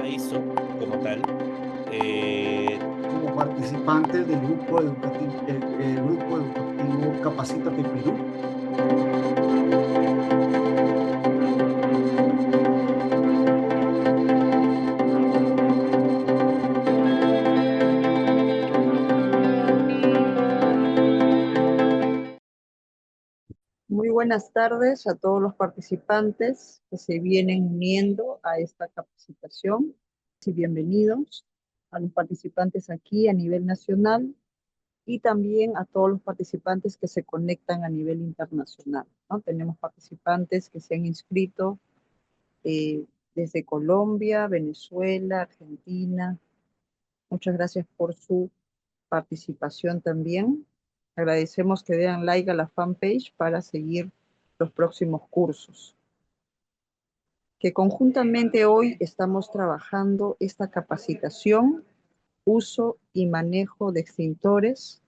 ISO como tal. Eh, como participantes del grupo educativo, el grupo educativo Capacítate Perú. Muy buenas tardes a todos los participantes que se vienen uniendo a esta capacitación y bienvenidos a los participantes aquí a nivel nacional y también a todos los participantes que se conectan a nivel internacional, ¿no? Tenemos participantes que se han inscrito eh, desde Colombia, Venezuela, Argentina. Muchas gracias por su participación también. Agradecemos que den like a la fanpage para seguir los próximos cursos. Que conjuntamente hoy estamos trabajando esta capacitación, uso y manejo de extintores,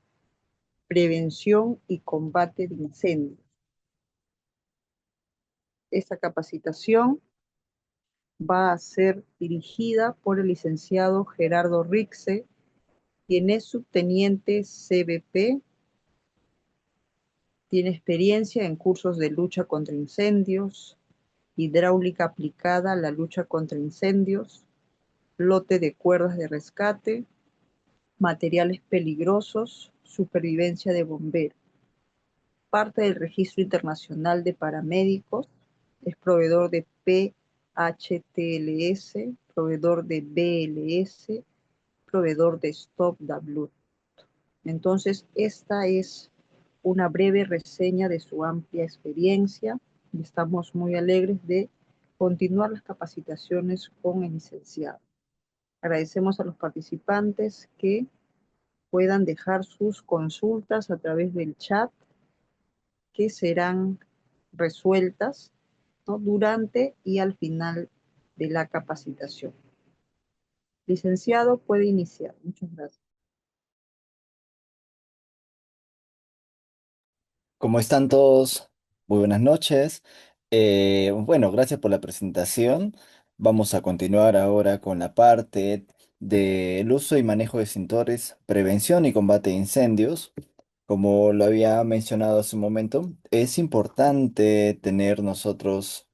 prevención y combate de incendios. Esta capacitación va a ser dirigida por el licenciado Gerardo Rixe, quien es subteniente CBP. Tiene experiencia en cursos de lucha contra incendios, hidráulica aplicada a la lucha contra incendios, lote de cuerdas de rescate, materiales peligrosos, supervivencia de bomberos. Parte del Registro Internacional de Paramédicos, es proveedor de PHTLS, proveedor de BLS, proveedor de Stop W. Entonces, esta es una breve reseña de su amplia experiencia y estamos muy alegres de continuar las capacitaciones con el licenciado. Agradecemos a los participantes que puedan dejar sus consultas a través del chat que serán resueltas, ¿no?, durante y al final de la capacitación. Licenciado, puede iniciar. Muchas gracias. ¿Cómo están todos? Muy buenas noches. Bueno, gracias por la presentación. Vamos a continuar ahora con la parte del uso y manejo de extintores, prevención y combate de incendios. Como lo había mencionado hace un momento, es importante tener nosotros,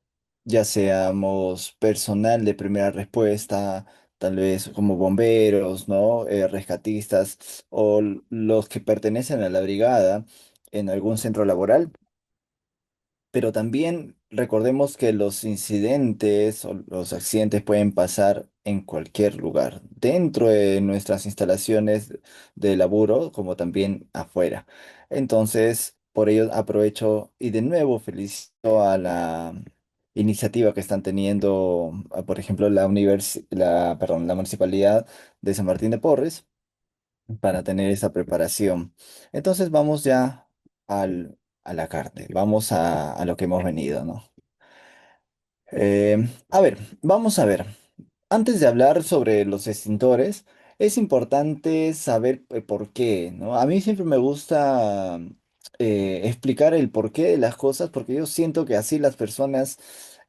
ya seamos personal de primera respuesta, tal vez como bomberos, ¿no? Rescatistas o los que pertenecen a la brigada en algún centro laboral, pero también recordemos que los incidentes o los accidentes pueden pasar en cualquier lugar, dentro de nuestras instalaciones de laburo, como también afuera. Entonces, por ello aprovecho y de nuevo felicito a la iniciativa que están teniendo, por ejemplo, la Municipalidad de San Martín de Porres para tener esa preparación. Entonces vamos ya a la carne, vamos a lo que hemos venido, ¿no? A ver, vamos a ver. Antes de hablar sobre los extintores, es importante saber por qué, ¿no? A mí siempre me gusta explicar el porqué de las cosas, porque yo siento que así las personas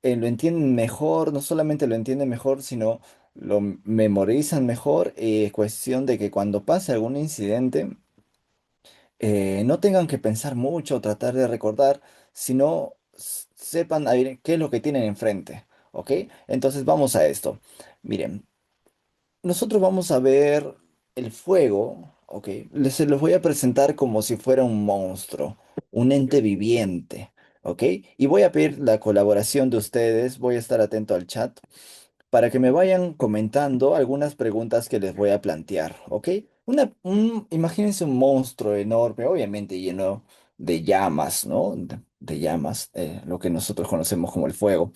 lo entienden mejor, no solamente lo entienden mejor, sino lo memorizan mejor. Es cuestión de que cuando pase algún incidente, no tengan que pensar mucho o tratar de recordar, sino sepan a ver qué es lo que tienen enfrente, ¿ok? Entonces vamos a esto. Miren, nosotros vamos a ver el fuego, ¿ok? Se los voy a presentar como si fuera un monstruo, un ente viviente, ¿ok? Y voy a pedir la colaboración de ustedes, voy a estar atento al chat para que me vayan comentando algunas preguntas que les voy a plantear, ¿ok? Imagínense un monstruo enorme, obviamente lleno de llamas, ¿no? De llamas, lo que nosotros conocemos como el fuego.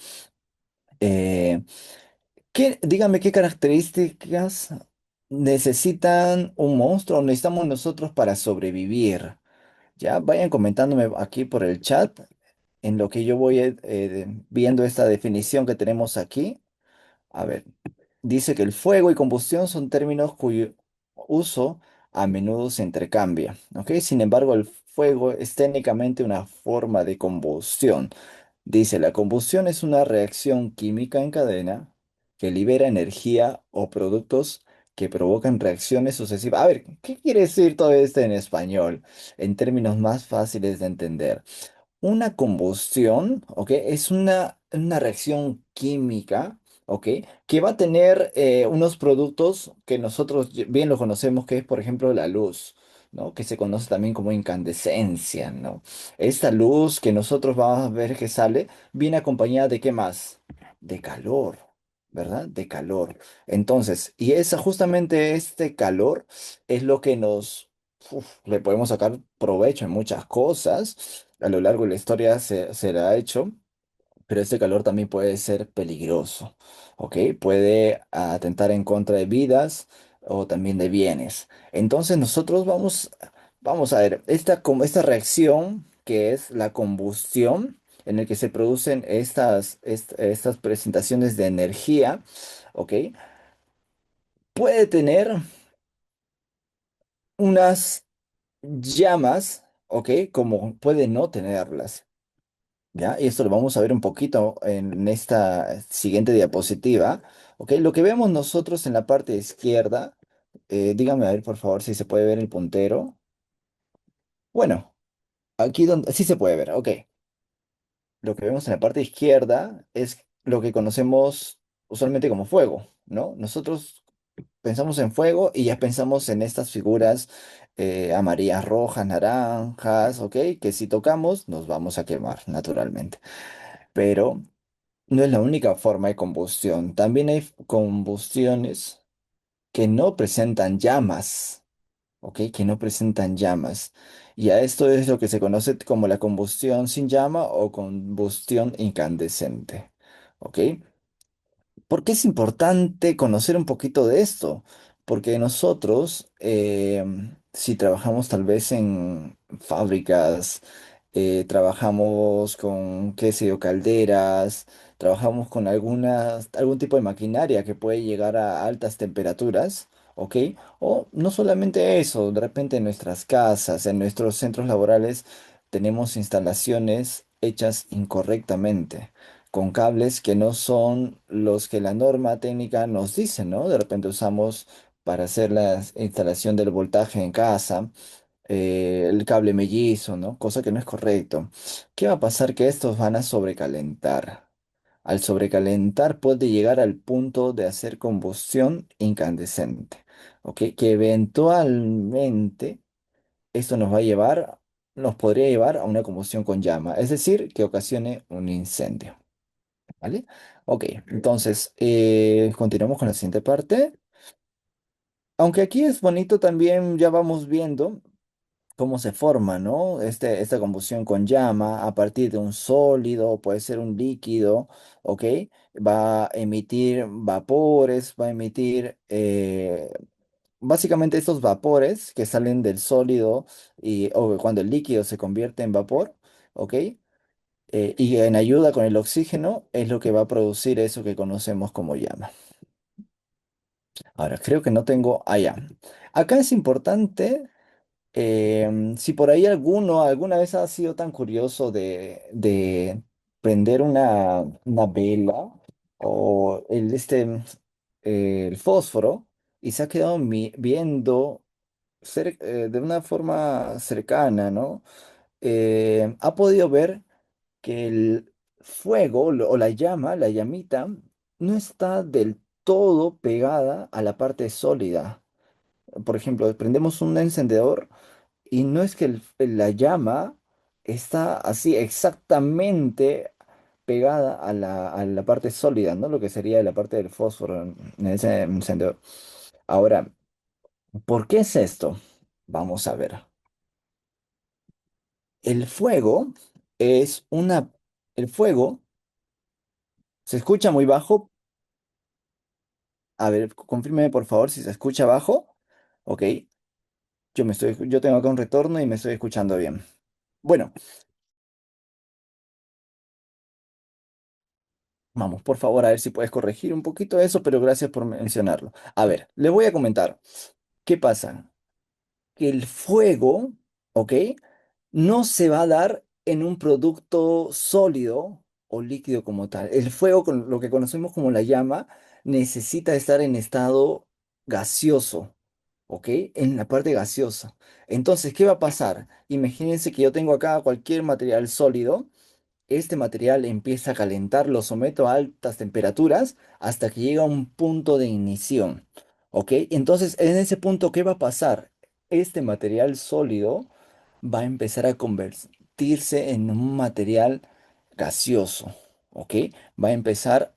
Eh, Dígame qué características necesitan un monstruo o necesitamos nosotros para sobrevivir. Ya vayan comentándome aquí por el chat en lo que yo voy viendo esta definición que tenemos aquí. A ver, dice que el fuego y combustión son términos cuyo uso a menudo se intercambia, ¿ok? Sin embargo, el fuego es técnicamente una forma de combustión. Dice, la combustión es una reacción química en cadena que libera energía o productos que provocan reacciones sucesivas. A ver, ¿qué quiere decir todo esto en español? En términos más fáciles de entender. Una combustión, ¿ok? Es una reacción química, ¿ok? Que va a tener unos productos que nosotros bien lo conocemos, que es, por ejemplo, la luz, ¿no? Que se conoce también como incandescencia, ¿no? Esta luz que nosotros vamos a ver que sale, viene acompañada de ¿qué más? De calor, ¿verdad? De calor. Entonces, y esa, justamente este calor es lo que le podemos sacar provecho en muchas cosas. A lo largo de la historia se le ha hecho, pero este calor también puede ser peligroso, ¿ok? Puede atentar en contra de vidas o también de bienes. Entonces nosotros vamos a ver, esta reacción que es la combustión, en el que se producen estas presentaciones de energía, ¿ok? Puede tener unas llamas, ¿ok? Como puede no tenerlas. ¿Ya? Y esto lo vamos a ver un poquito en esta siguiente diapositiva. ¿Ok? Lo que vemos nosotros en la parte izquierda, dígame a ver por favor si se puede ver el puntero. Bueno, aquí donde sí se puede ver, ok. Lo que vemos en la parte izquierda es lo que conocemos usualmente como fuego, ¿no? Nosotros pensamos en fuego y ya pensamos en estas figuras amarillas, rojas, naranjas, ¿ok? Que si tocamos nos vamos a quemar, naturalmente. Pero no es la única forma de combustión. También hay combustiones que no presentan llamas, ¿ok? Que no presentan llamas. Y a esto es lo que se conoce como la combustión sin llama o combustión incandescente, ¿ok? ¿Por qué es importante conocer un poquito de esto? Porque nosotros, si trabajamos tal vez en fábricas, trabajamos con, qué sé yo, calderas, trabajamos con algún tipo de maquinaria que puede llegar a altas temperaturas, ¿ok? O no solamente eso, de repente en nuestras casas, en nuestros centros laborales, tenemos instalaciones hechas incorrectamente con cables que no son los que la norma técnica nos dice, ¿no? De repente usamos para hacer la instalación del voltaje en casa, el cable mellizo, ¿no? Cosa que no es correcto. ¿Qué va a pasar? Que estos van a sobrecalentar. Al sobrecalentar puede llegar al punto de hacer combustión incandescente, ¿ok? Que eventualmente esto nos podría llevar a una combustión con llama, es decir, que ocasione un incendio. ¿Vale? Ok, entonces continuamos con la siguiente parte. Aunque aquí es bonito también, ya vamos viendo cómo se forma, ¿no? Esta combustión con llama a partir de un sólido, puede ser un líquido, ¿ok? Va a emitir vapores, va a emitir básicamente estos vapores que salen del sólido o cuando el líquido se convierte en vapor, ¿ok? Y en ayuda con el oxígeno es lo que va a producir eso que conocemos como llama. Ahora, creo que no tengo allá. Acá es importante, si por ahí alguna vez ha sido tan curioso de prender una vela o el fósforo y se ha quedado viendo de una forma cercana, ¿no? Ha podido ver que el fuego o la llama, la llamita, no está del todo pegada a la parte sólida. Por ejemplo, prendemos un encendedor y no es que la llama está así exactamente pegada a la parte sólida, ¿no? Lo que sería la parte del fósforo en ese encendedor. Ahora, ¿por qué es esto? Vamos a ver. El fuego es una... El fuego se escucha muy bajo. A ver, confírmeme por favor si se escucha bajo. Ok, yo tengo acá un retorno y me estoy escuchando bien. Bueno, vamos, por favor, a ver si puedes corregir un poquito eso, pero gracias por mencionarlo. A ver, le voy a comentar. ¿Qué pasa? Que el fuego, ¿ok? No se va a dar en un producto sólido o líquido como tal. El fuego, con lo que conocemos como la llama, necesita estar en estado gaseoso, ¿ok? En la parte gaseosa. Entonces, ¿qué va a pasar? Imagínense que yo tengo acá cualquier material sólido. Este material empieza a calentar, lo someto a altas temperaturas hasta que llega a un punto de ignición, ¿ok? Entonces, en ese punto, ¿qué va a pasar? Este material sólido va a empezar a convertirse en un material gaseoso, ¿ok? Va a empezar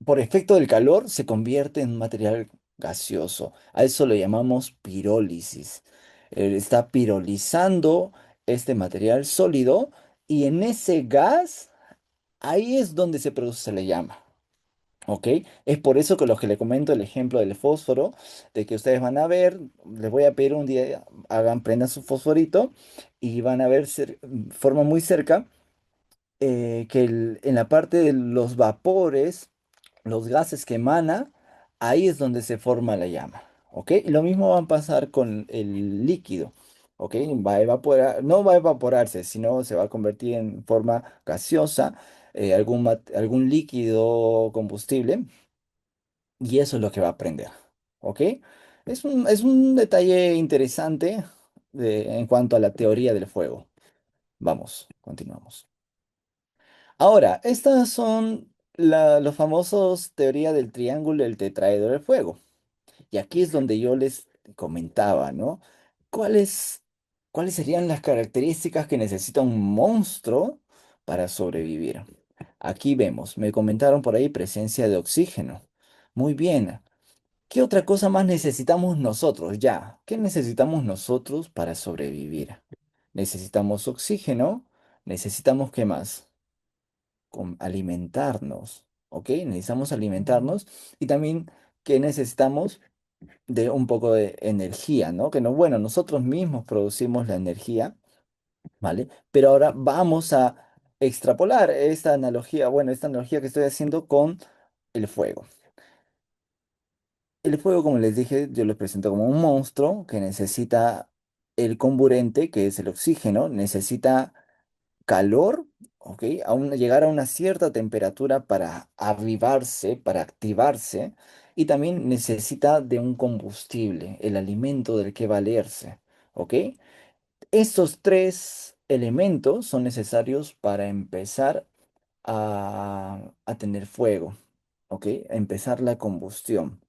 por efecto del calor, se convierte en un material gaseoso. A eso lo llamamos pirólisis. Está pirolizando este material sólido y en ese gas, ahí es donde se produce la llama. ¿Ok? Es por eso que los que le comento el ejemplo del fósforo, de que ustedes van a ver, les voy a pedir un día, prendan su fosforito y van a ver forma muy cerca que en la parte de los vapores, los gases que emana, ahí es donde se forma la llama, ¿ok? Y lo mismo va a pasar con el líquido, ¿ok? Va a evaporar, no va a evaporarse, sino se va a convertir en forma gaseosa, algún líquido combustible, y eso es lo que va a prender, ¿ok? Es un detalle interesante en cuanto a la teoría del fuego. Vamos, continuamos. Ahora, estas son los famosos teoría del triángulo y el tetraedro del fuego. Y aquí es donde yo les comentaba, ¿no? ¿Cuáles, cuáles serían las características que necesita un monstruo para sobrevivir? Aquí vemos, me comentaron por ahí presencia de oxígeno. Muy bien. ¿Qué otra cosa más necesitamos nosotros? Ya, ¿qué necesitamos nosotros para sobrevivir? Necesitamos oxígeno, necesitamos ¿qué más? Alimentarnos, ¿ok? Necesitamos alimentarnos y también que necesitamos de un poco de energía, ¿no? Que no, bueno, nosotros mismos producimos la energía, ¿vale? Pero ahora vamos a extrapolar esta analogía, bueno, esta analogía que estoy haciendo con el fuego. El fuego, como les dije, yo lo presento como un monstruo que necesita el comburente, que es el oxígeno, necesita calor, ¿ok? Llegar a una cierta temperatura para avivarse, para activarse, y también necesita de un combustible, el alimento del que valerse, ¿ok? Estos tres elementos son necesarios para empezar a tener fuego, ¿ok? A empezar la combustión.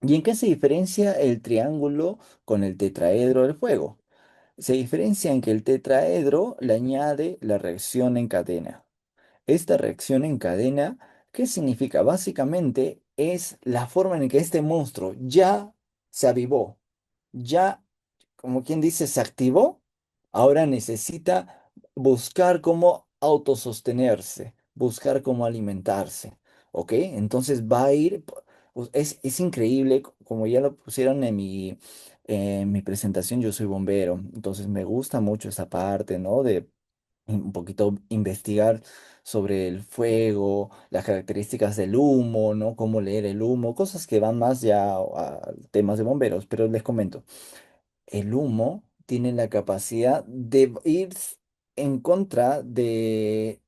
¿Y en qué se diferencia el triángulo con el tetraedro del fuego? Se diferencia en que el tetraedro le añade la reacción en cadena. Esta reacción en cadena, ¿qué significa? Básicamente es la forma en que este monstruo ya se avivó, ya, como quien dice, se activó, ahora necesita buscar cómo autosostenerse, buscar cómo alimentarse, ¿ok? Entonces va a ir, es increíble, como ya lo pusieron en mi presentación, yo soy bombero, entonces me gusta mucho esa parte, ¿no? De un poquito investigar sobre el fuego, las características del humo, ¿no? Cómo leer el humo, cosas que van más ya a temas de bomberos, pero les comento, el humo tiene la capacidad de ir en contra de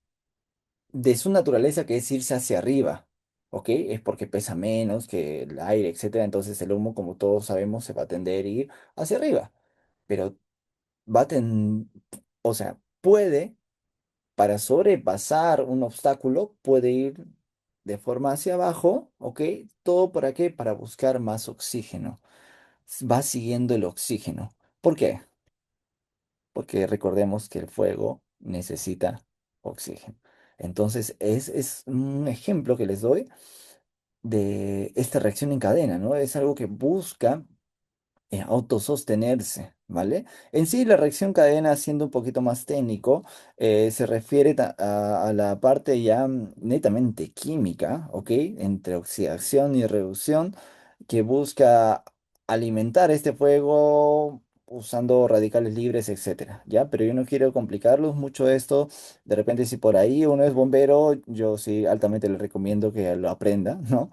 su naturaleza, que es irse hacia arriba, ¿ok? Es porque pesa menos que el aire, etcétera, entonces el humo, como todos sabemos, se va a tender a ir hacia arriba, pero va a o sea, puede para sobrepasar un obstáculo puede ir de forma hacia abajo, ¿ok? ¿Todo para qué? Para buscar más oxígeno. Va siguiendo el oxígeno. ¿Por qué? Porque recordemos que el fuego necesita oxígeno. Entonces, es un ejemplo que les doy de esta reacción en cadena, ¿no? Es algo que busca autosostenerse, ¿vale? En sí, la reacción cadena, siendo un poquito más técnico, se refiere a la parte ya netamente química, ¿ok? Entre oxidación y reducción, que busca alimentar este fuego usando radicales libres, etcétera, ¿ya? Pero yo no quiero complicarlos mucho esto. De repente, si por ahí uno es bombero, yo sí altamente le recomiendo que lo aprenda, ¿no?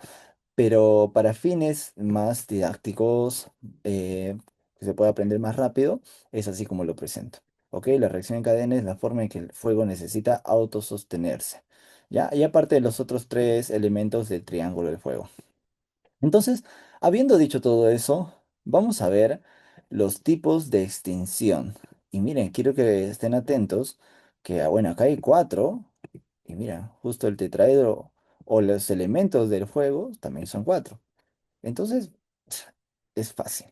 Pero para fines más didácticos, que se pueda aprender más rápido, es así como lo presento. ¿Ok? La reacción en cadena es la forma en que el fuego necesita autosostenerse. ¿ya? Y aparte de los otros tres elementos del triángulo del fuego. Entonces, habiendo dicho todo eso, vamos a ver los tipos de extinción. Y miren, quiero que estén atentos que, bueno, acá hay cuatro. Y mira, justo el tetraedro o los elementos del fuego también son cuatro. Entonces, es fácil.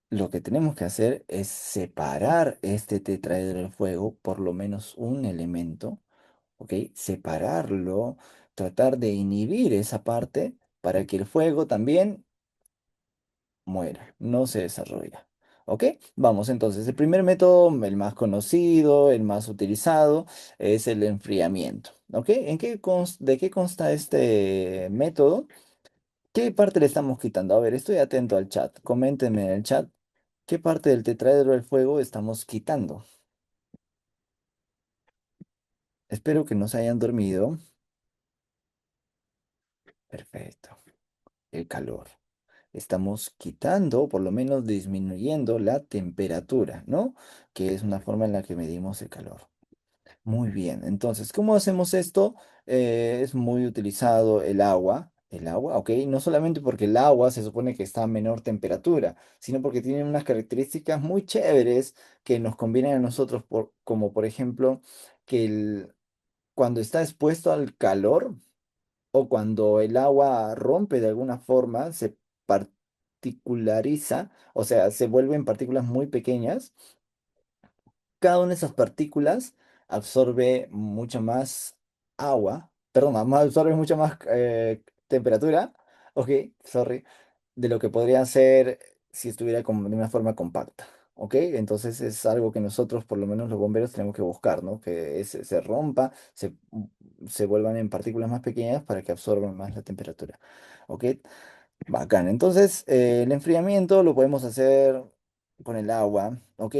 Lo que tenemos que hacer es separar este tetraedro del fuego, por lo menos un elemento, ¿ok? Separarlo, tratar de inhibir esa parte para que el fuego también muera, no se desarrolla. ¿Ok? Vamos entonces, el primer método, el más conocido, el más utilizado, es el enfriamiento. ¿Ok? ¿De qué consta este método? ¿Qué parte le estamos quitando? A ver, estoy atento al chat. Coméntenme en el chat qué parte del tetraedro del fuego estamos quitando. Espero que no se hayan dormido. Perfecto. El calor. Estamos quitando, por lo menos disminuyendo la temperatura, ¿no? Que es una forma en la que medimos el calor. Muy bien, entonces, ¿cómo hacemos esto? Es muy utilizado el agua, ¿ok? No solamente porque el agua se supone que está a menor temperatura, sino porque tiene unas características muy chéveres que nos convienen a nosotros, como por ejemplo, que cuando está expuesto al calor, o cuando el agua rompe de alguna forma, se particulariza, o sea, se vuelven partículas muy pequeñas. Cada una de esas partículas absorbe mucha más agua, perdón, absorbe mucha más temperatura, ok, sorry, de lo que podría ser si estuviera como de una forma compacta. ¿Ok? Entonces es algo que nosotros, por lo menos los bomberos, tenemos que buscar, ¿no? Que se rompa, se vuelvan en partículas más pequeñas para que absorban más la temperatura. ¿Ok? Bacán. Entonces, el enfriamiento lo podemos hacer con el agua, ¿ok?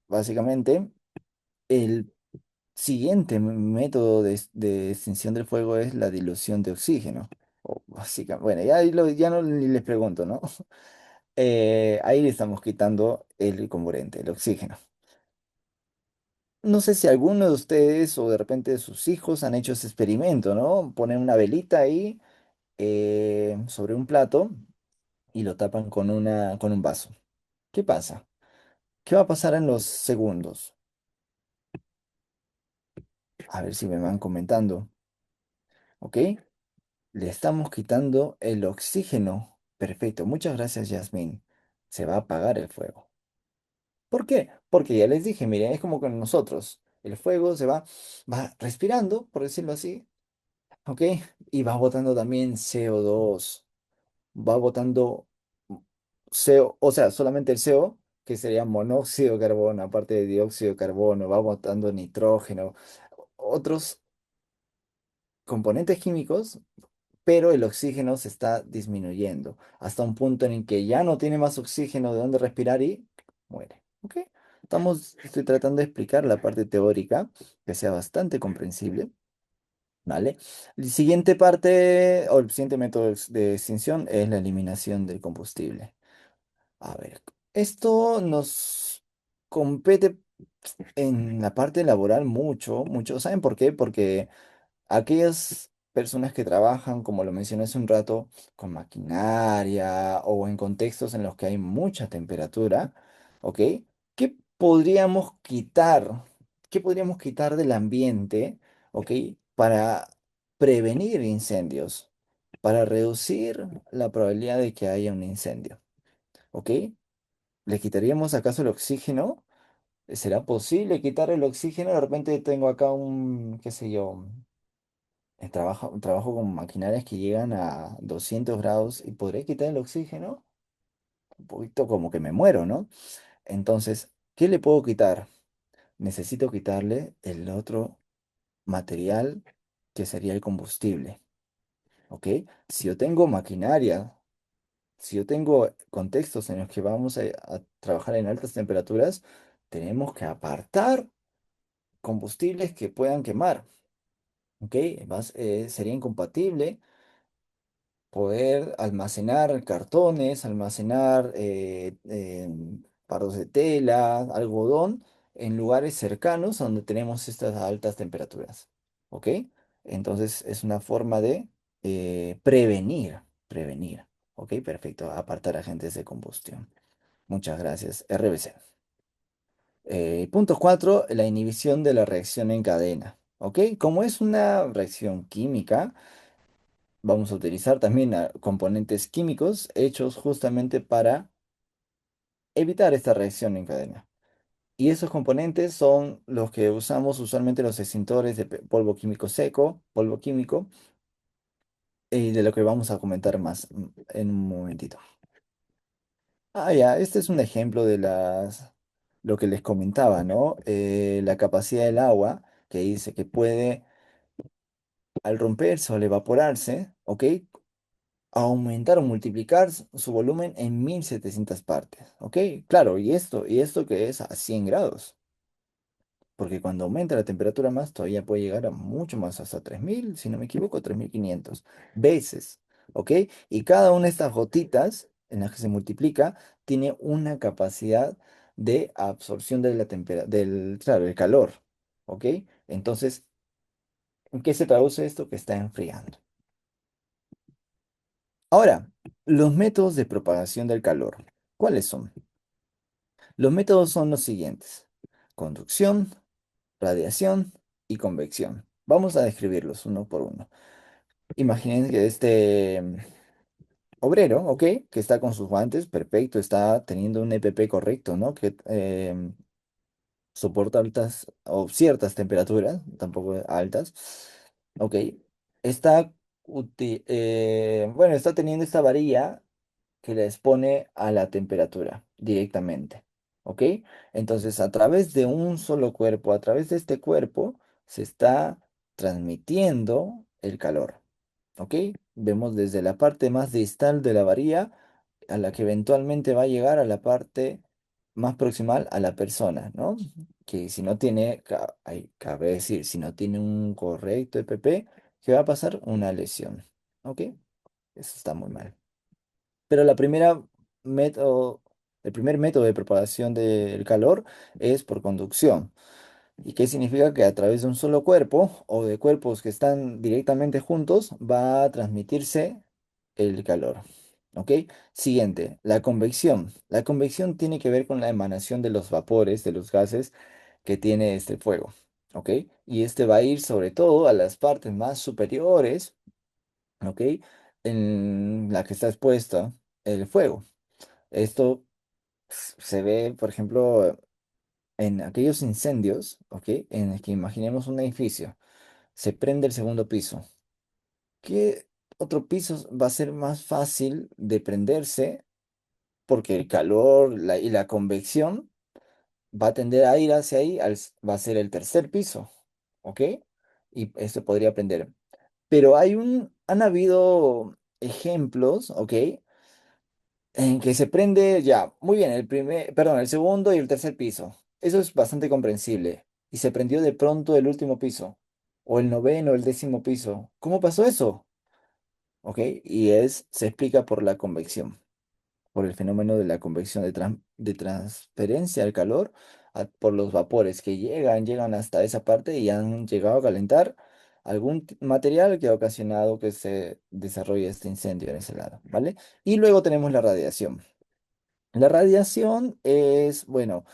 Básicamente, el siguiente método de extinción del fuego es la dilución de oxígeno. O básicamente, bueno, ya, ya no ni les pregunto, ¿no? Ahí le estamos quitando el comburente, el oxígeno. No sé si alguno de ustedes o de repente sus hijos han hecho ese experimento, ¿no? Ponen una velita ahí sobre un plato y lo tapan con un vaso. ¿Qué pasa? ¿Qué va a pasar en los segundos? A ver si me van comentando. ¿Ok? Le estamos quitando el oxígeno. Perfecto. Muchas gracias, Yasmín. Se va a apagar el fuego. ¿Por qué? Porque ya les dije, miren, es como con nosotros. El fuego va respirando, por decirlo así, ¿ok? Y va botando también CO2. Va botando CO, o sea, solamente el CO, que sería monóxido de carbono, aparte de dióxido de carbono, va botando nitrógeno, otros componentes químicos, pero el oxígeno se está disminuyendo hasta un punto en el que ya no tiene más oxígeno de donde respirar y muere. ¿Ok? Estoy tratando de explicar la parte teórica que sea bastante comprensible. ¿Vale? La siguiente parte o el siguiente método de extinción es la eliminación del combustible. A ver, esto nos compete en la parte laboral mucho, mucho. ¿Saben por qué? Porque aquellas personas que trabajan, como lo mencioné hace un rato, con maquinaria o en contextos en los que hay mucha temperatura, ¿ok? ¿Qué podríamos quitar? ¿Qué podríamos quitar del ambiente, ¿ok? Para prevenir incendios, para reducir la probabilidad de que haya un incendio, ¿ok? ¿Le quitaríamos acaso el oxígeno? ¿Será posible quitar el oxígeno? De repente tengo acá qué sé yo, trabajo con maquinarias que llegan a 200 grados y podré quitar el oxígeno. Un poquito como que me muero, ¿no? Entonces, ¿qué le puedo quitar? Necesito quitarle el otro material que sería el combustible, ¿ok? Si yo tengo maquinaria, si yo tengo contextos en los que vamos a trabajar en altas temperaturas, tenemos que apartar combustibles que puedan quemar, ¿ok? Sería incompatible poder almacenar cartones, almacenar fardos de tela, algodón, en lugares cercanos a donde tenemos estas altas temperaturas. ¿Ok? Entonces es una forma de prevenir. Ok, perfecto. Apartar agentes de combustión. Muchas gracias. RBC. Punto 4, la inhibición de la reacción en cadena. ¿Ok? Como es una reacción química, vamos a utilizar también componentes químicos hechos justamente para evitar esta reacción en cadena. Y esos componentes son los que usamos usualmente los extintores de polvo químico seco, polvo químico, y de lo que vamos a comentar más en un momentito. Ah, ya, este es un ejemplo de lo que les comentaba, ¿no? La capacidad del agua, que dice que puede, al romperse o al evaporarse, ¿ok? Aumentar o multiplicar su volumen en 1700 partes, ¿ok? Claro, y esto que es a 100 grados. Porque cuando aumenta la temperatura más, todavía puede llegar a mucho más, hasta 3000 si no me equivoco, 3500 veces, ¿ok? Y cada una de estas gotitas en las que se multiplica tiene una capacidad de absorción de la claro, del calor, ¿ok? Entonces, ¿en qué se traduce esto? Que está enfriando. Ahora, los métodos de propagación del calor, ¿cuáles son? Los métodos son los siguientes: conducción, radiación y convección. Vamos a describirlos uno por uno. Imaginen que este obrero, ¿ok? Que está con sus guantes, perfecto, está teniendo un EPP correcto, ¿no? Que soporta altas o ciertas temperaturas, tampoco altas, ¿ok? Está, bueno, está teniendo esta varilla que la expone a la temperatura directamente, ¿ok? Entonces, a través de un solo cuerpo, a través de este cuerpo, se está transmitiendo el calor, ¿ok? Vemos desde la parte más distal de la varilla a la que eventualmente va a llegar a la parte más proximal a la persona, ¿no? Que si no tiene, cabe decir, si no tiene un correcto EPP, ¿qué va a pasar? Una lesión, ¿ok? Eso está muy mal. Pero método, el primer método de propagación del calor es por conducción. ¿Y qué significa? Que a través de un solo cuerpo o de cuerpos que están directamente juntos va a transmitirse el calor. ¿Ok? Siguiente, la convección. La convección tiene que ver con la emanación de los vapores, de los gases que tiene este fuego. ¿Ok? Y este va a ir sobre todo a las partes más superiores, ¿ok? En la que está expuesta el fuego. Esto se ve, por ejemplo, en aquellos incendios, ¿ok? En el que imaginemos un edificio, se prende el segundo piso. ¿Qué otro piso va a ser más fácil de prenderse? Porque el calor y la convección va a tender a ir hacia ahí, va a ser el tercer piso, ¿ok? Y esto podría prender. Pero han habido ejemplos, ¿ok? En que se prende ya, muy bien, perdón, el segundo y el tercer piso. Eso es bastante comprensible. Y se prendió de pronto el último piso, o el noveno, o el décimo piso. ¿Cómo pasó eso? ¿Ok? Se explica por la convección, por el fenómeno de la convección de transferencia del calor por los vapores que llegan hasta esa parte y han llegado a calentar algún material que ha ocasionado que se desarrolle este incendio en ese lado, ¿vale? Y luego tenemos la radiación. La radiación es, bueno,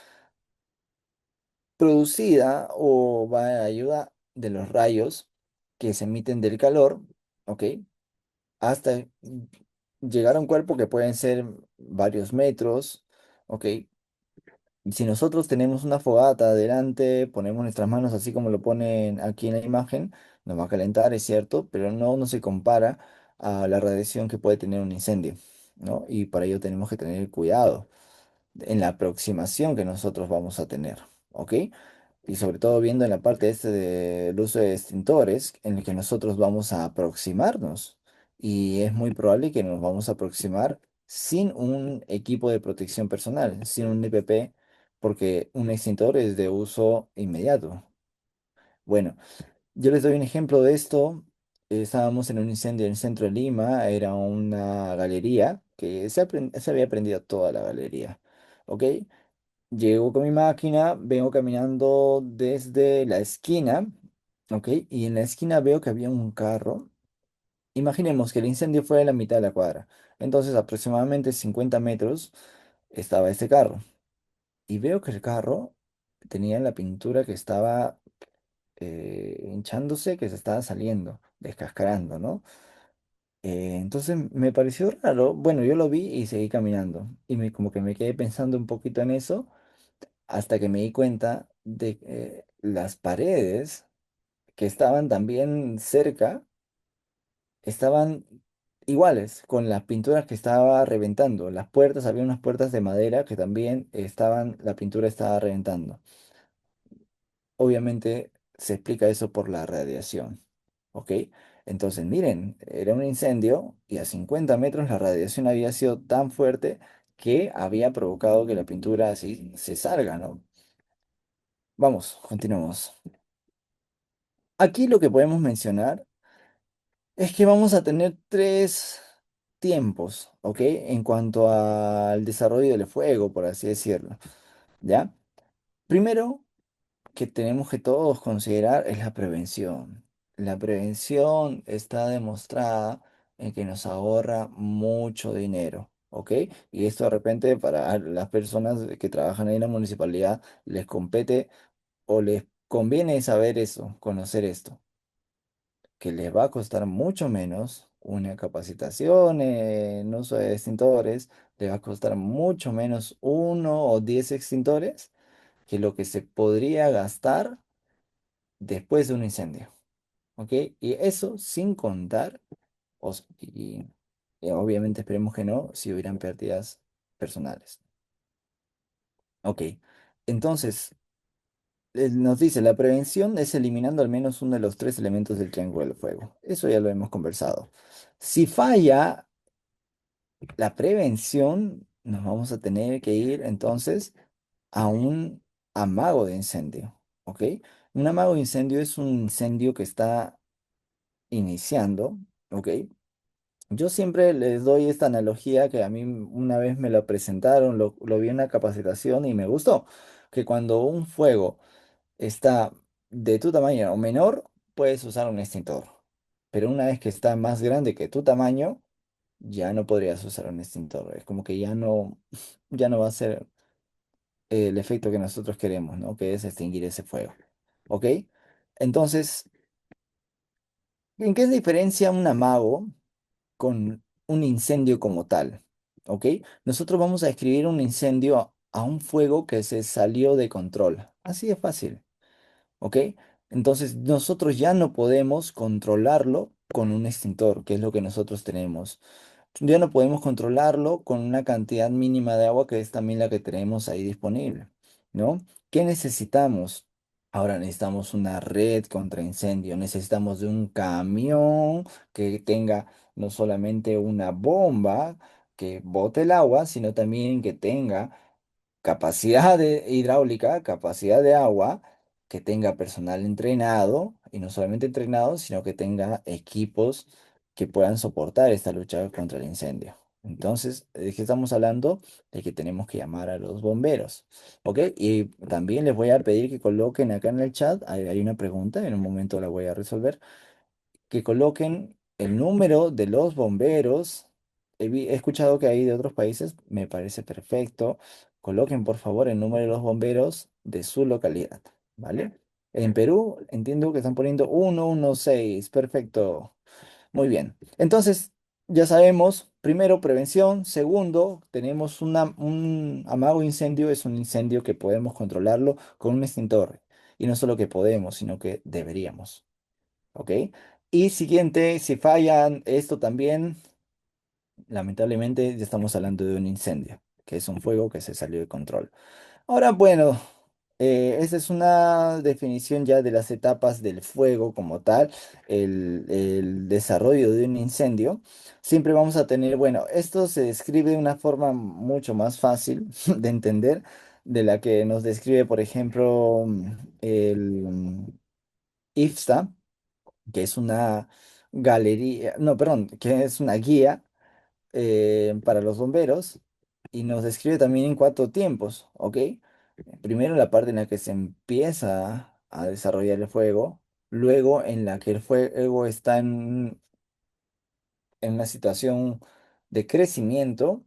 producida o va a ayuda de los rayos que se emiten del calor, ¿ok? Hasta llegar a un cuerpo que pueden ser varios metros, ¿ok? Si nosotros tenemos una fogata adelante, ponemos nuestras manos así como lo ponen aquí en la imagen, nos va a calentar, es cierto, pero no se compara a la radiación que puede tener un incendio, ¿no? Y para ello tenemos que tener cuidado en la aproximación que nosotros vamos a tener, ¿ok? Y sobre todo viendo en la parte del uso de extintores, en el que nosotros vamos a aproximarnos. Y es muy probable que nos vamos a aproximar sin un equipo de protección personal, sin un EPP, porque un extintor es de uso inmediato. Bueno, yo les doy un ejemplo de esto. Estábamos en un incendio en el centro de Lima, era una galería que se había prendido toda la galería. ¿Ok? Llego con mi máquina, vengo caminando desde la esquina, ¿ok? Y en la esquina veo que había un carro. Imaginemos que el incendio fue en la mitad de la cuadra. Entonces, aproximadamente 50 metros estaba este carro. Y veo que el carro tenía la pintura que estaba hinchándose, que se estaba saliendo, descascarando, ¿no? Entonces me pareció raro. Bueno, yo lo vi y seguí caminando. Y como que me quedé pensando un poquito en eso hasta que me di cuenta de que las paredes que estaban también cerca estaban iguales con las pinturas que estaba reventando. Las puertas, había unas puertas de madera que también estaban, la pintura estaba reventando. Obviamente se explica eso por la radiación, ¿ok? Entonces, miren, era un incendio y a 50 metros la radiación había sido tan fuerte que había provocado que la pintura así se salga, ¿no? Vamos, continuamos. Aquí lo que podemos mencionar es que vamos a tener tres tiempos, ¿ok? En cuanto al desarrollo del fuego, por así decirlo, ¿ya? Primero, que tenemos que todos considerar es la prevención. La prevención está demostrada en que nos ahorra mucho dinero, ¿ok? Y esto de repente para las personas que trabajan en la municipalidad les compete o les conviene saber eso, conocer esto, que les va a costar mucho menos una capacitación en uso de extintores, les va a costar mucho menos uno o 10 extintores que lo que se podría gastar después de un incendio, ¿ok? Y eso sin contar, y obviamente esperemos que no, si hubieran pérdidas personales, ¿ok? Entonces, nos dice, la prevención es eliminando al menos uno de los tres elementos del triángulo del fuego. Eso ya lo hemos conversado. Si falla la prevención, nos vamos a tener que ir entonces a un amago de incendio, ¿ok? Un amago de incendio es un incendio que está iniciando, ¿ok? Yo siempre les doy esta analogía que a mí una vez me lo presentaron, lo vi en una capacitación y me gustó, que cuando un fuego está de tu tamaño o menor, puedes usar un extintor, pero una vez que está más grande que tu tamaño, ya no podrías usar un extintor, es como que ya no, ya no va a ser el efecto que nosotros queremos, ¿no? Que es extinguir ese fuego, ¿ok? Entonces, ¿en qué se diferencia un amago con un incendio como tal? ¿Ok? Nosotros vamos a describir un incendio a un fuego que se salió de control. Así de fácil. ¿Ok? Entonces nosotros ya no podemos controlarlo con un extintor, que es lo que nosotros tenemos. Ya no podemos controlarlo con una cantidad mínima de agua que es también la que tenemos ahí disponible, ¿no? ¿Qué necesitamos? Ahora necesitamos una red contra incendio, necesitamos de un camión que tenga no solamente una bomba que bote el agua, sino también que tenga capacidad de hidráulica, capacidad de agua, que tenga personal entrenado, y no solamente entrenado, sino que tenga equipos que puedan soportar esta lucha contra el incendio. Entonces, ¿de qué estamos hablando? De que tenemos que llamar a los bomberos, ¿ok? Y también les voy a pedir que coloquen acá en el chat, hay una pregunta, en un momento la voy a resolver, que coloquen el número de los bomberos. He escuchado que hay de otros países, me parece perfecto. Coloquen por favor el número de los bomberos de su localidad, ¿vale? En Perú entiendo que están poniendo 116, perfecto. Muy bien. Entonces, ya sabemos, primero, prevención. Segundo, tenemos un amago incendio, es un incendio que podemos controlarlo con un extintor. Y no solo que podemos, sino que deberíamos. ¿Ok? Y siguiente, si fallan esto también, lamentablemente ya estamos hablando de un incendio, que es un fuego que se salió de control. Ahora, bueno, esa es una definición ya de las etapas del fuego como tal, el desarrollo de un incendio. Siempre vamos a tener, bueno, esto se describe de una forma mucho más fácil de entender de la que nos describe, por ejemplo, el IFSA, que es una galería, no, perdón, que es una guía para los bomberos y nos describe también en cuatro tiempos, ¿ok? Primero la parte en la que se empieza a desarrollar el fuego, luego en la que el fuego está en una situación de crecimiento.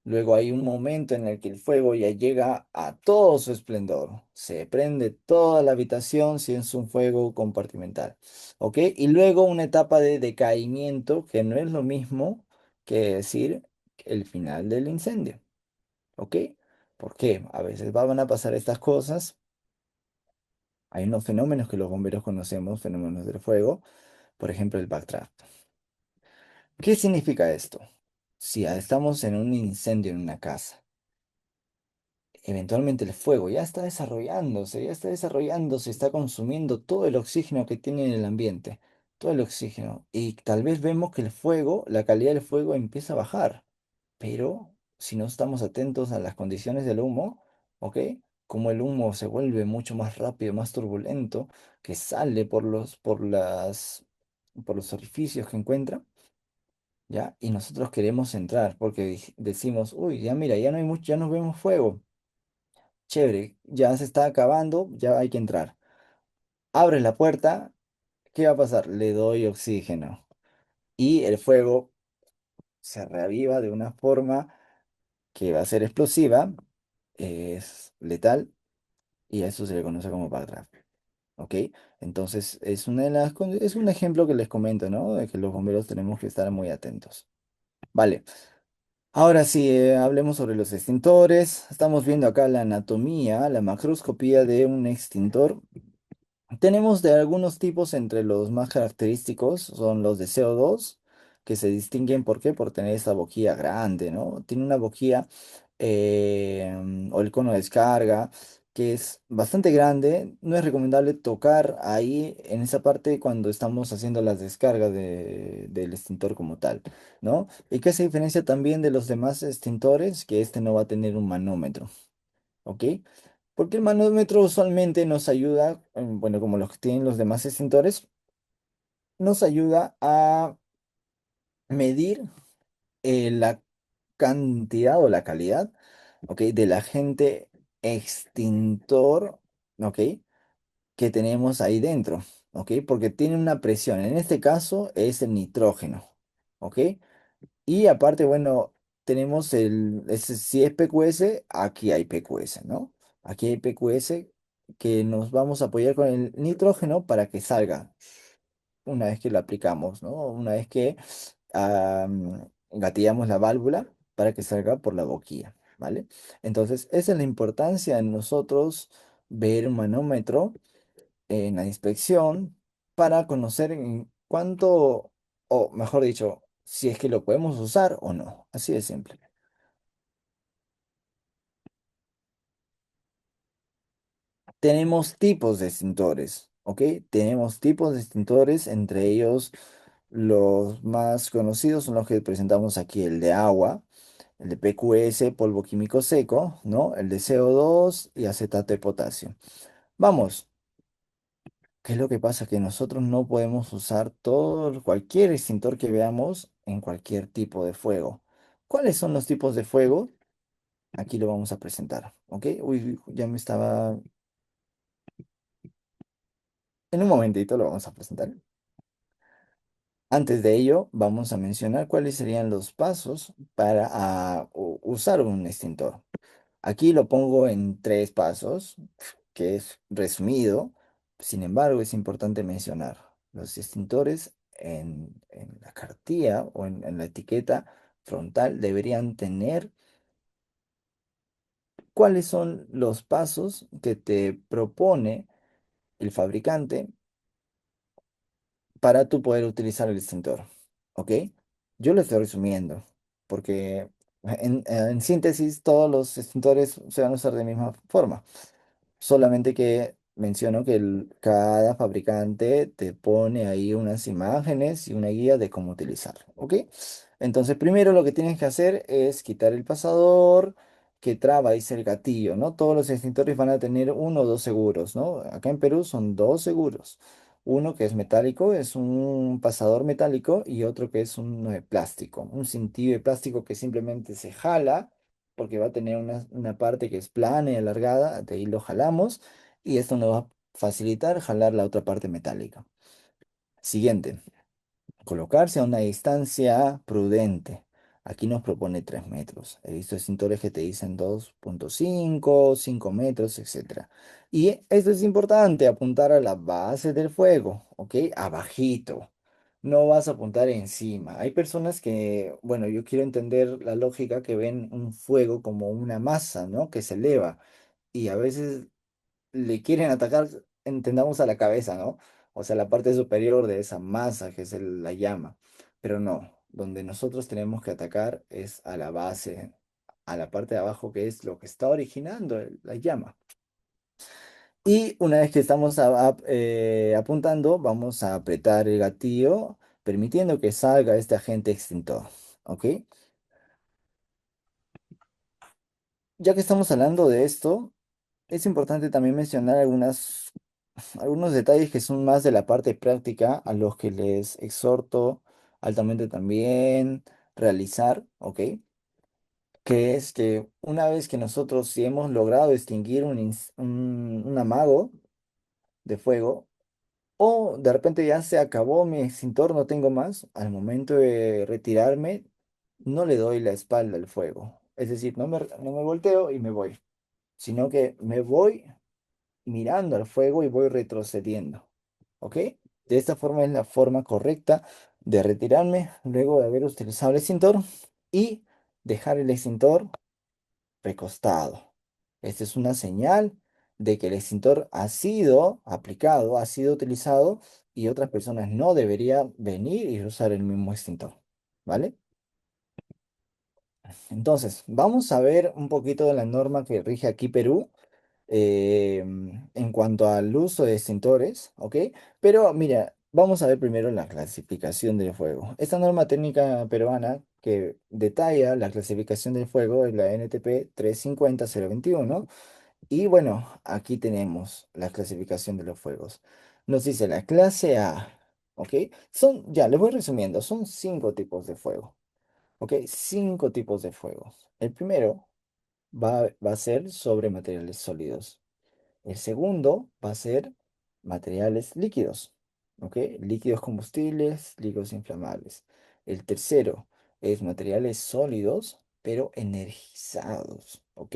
Luego hay un momento en el que el fuego ya llega a todo su esplendor. Se prende toda la habitación si es un fuego compartimental. ¿Ok? Y luego una etapa de decaimiento que no es lo mismo que decir el final del incendio. ¿Ok? ¿Por qué? A veces van a pasar estas cosas. Hay unos fenómenos que los bomberos conocemos, fenómenos del fuego. Por ejemplo, el backdraft. ¿Qué significa esto? Si estamos en un incendio en una casa, eventualmente el fuego ya está desarrollándose, está consumiendo todo el oxígeno que tiene en el ambiente, todo el oxígeno. Y tal vez vemos que el fuego, la calidad del fuego empieza a bajar, pero si no estamos atentos a las condiciones del humo, ¿ok? Como el humo se vuelve mucho más rápido, más turbulento, que sale por los orificios que encuentra, ¿ya? Y nosotros queremos entrar porque decimos, uy, ya mira, ya no hay mucho, ya no vemos fuego. Chévere, ya se está acabando, ya hay que entrar. Abres la puerta, ¿qué va a pasar? Le doy oxígeno y el fuego se reaviva de una forma que va a ser explosiva, es letal y a eso se le conoce como backdraft. ¿Ok? Entonces es es un ejemplo que les comento, ¿no? De que los bomberos tenemos que estar muy atentos. Vale. Ahora sí, hablemos sobre los extintores. Estamos viendo acá la anatomía, la macroscopía de un extintor. Tenemos de algunos tipos, entre los más característicos son los de CO2, que se distinguen, ¿por qué? Por tener esta boquilla grande, ¿no? Tiene una boquilla o el cono de descarga que es bastante grande. No es recomendable tocar ahí en esa parte cuando estamos haciendo las descargas del extintor como tal, ¿no? Y que se diferencia también de los demás extintores, que este no va a tener un manómetro, ¿ok? Porque el manómetro usualmente nos ayuda, bueno, como los que tienen los demás extintores, nos ayuda a medir la cantidad o la calidad, ¿ok? Del agente extintor, ¿ok? Que tenemos ahí dentro, ¿ok? Porque tiene una presión. En este caso es el nitrógeno, ¿ok? Y aparte, bueno, tenemos si es PQS, aquí hay PQS, ¿no? Aquí hay PQS que nos vamos a apoyar con el nitrógeno para que salga una vez que lo aplicamos, ¿no? Una vez que gatillamos la válvula para que salga por la boquilla, ¿vale? Entonces, esa es la importancia de nosotros ver un manómetro en la inspección para conocer en cuánto, o mejor dicho, si es que lo podemos usar o no. Así de simple. Tenemos tipos de extintores, ¿ok? Tenemos tipos de extintores, entre ellos los más conocidos son los que presentamos aquí, el de agua, el de PQS, polvo químico seco, ¿no? El de CO2 y acetato de potasio. Vamos. ¿Qué es lo que pasa? Que nosotros no podemos usar cualquier extintor que veamos en cualquier tipo de fuego. ¿Cuáles son los tipos de fuego? Aquí lo vamos a presentar, ¿ok? Uy, ya me estaba... En un momentito lo vamos a presentar. Antes de ello, vamos a mencionar cuáles serían los pasos para usar un extintor. Aquí lo pongo en tres pasos, que es resumido. Sin embargo, es importante mencionar los extintores en la cartilla o en la etiqueta frontal deberían tener cuáles son los pasos que te propone el fabricante para tú poder utilizar el extintor. ¿Ok? Yo lo estoy resumiendo porque en síntesis todos los extintores se van a usar de misma forma. Solamente que menciono que cada fabricante te pone ahí unas imágenes y una guía de cómo utilizarlo, ¿ok? Entonces, primero lo que tienes que hacer es quitar el pasador que traba, dice el gatillo, ¿no? Todos los extintores van a tener uno o dos seguros, ¿no? Acá en Perú son dos seguros. Uno que es metálico, es un pasador metálico, y otro que es uno de plástico, un cintillo de plástico que simplemente se jala porque va a tener una parte que es plana y alargada, de ahí lo jalamos y esto nos va a facilitar jalar la otra parte metálica. Siguiente. Colocarse a una distancia prudente. Aquí nos propone 3 metros. He visto extintores que te dicen 2,5, 5 metros, etcétera. Y esto es importante, apuntar a la base del fuego, ¿ok? Abajito. No vas a apuntar encima. Hay personas que, bueno, yo quiero entender la lógica que ven un fuego como una masa, ¿no? Que se eleva. Y a veces le quieren atacar, entendamos, a la cabeza, ¿no? O sea, la parte superior de esa masa que es la llama. Pero no, donde nosotros tenemos que atacar es a la base, a la parte de abajo, que es lo que está originando la llama. Y una vez que estamos apuntando, vamos a apretar el gatillo, permitiendo que salga este agente extintor. ¿Ok? Ya que estamos hablando de esto, es importante también mencionar algunos detalles que son más de la parte práctica, a los que les exhorto altamente también realizar, ¿ok? Que es que una vez que nosotros si hemos logrado extinguir un amago de fuego, o de repente ya se acabó mi extintor, no tengo más, al momento de retirarme, no le doy la espalda al fuego. Es decir, no me volteo y me voy, sino que me voy mirando al fuego y voy retrocediendo. ¿Ok? De esta forma es la forma correcta de retirarme luego de haber utilizado el extintor y dejar el extintor recostado. Esta es una señal de que el extintor ha sido aplicado, ha sido utilizado y otras personas no deberían venir y usar el mismo extintor. ¿Vale? Entonces, vamos a ver un poquito de la norma que rige aquí Perú en cuanto al uso de extintores, ¿ok? Pero mira, vamos a ver primero la clasificación del fuego. Esta norma técnica peruana que detalla la clasificación del fuego es la NTP 350-021. Y bueno, aquí tenemos la clasificación de los fuegos. Nos dice la clase A, ¿ok? Ya, les voy resumiendo, son 5 tipos de fuego, ¿ok? 5 tipos de fuegos. El primero va a ser sobre materiales sólidos. El segundo va a ser materiales líquidos, ¿ok? Líquidos combustibles, líquidos inflamables. El tercero es materiales sólidos, pero energizados, ¿ok?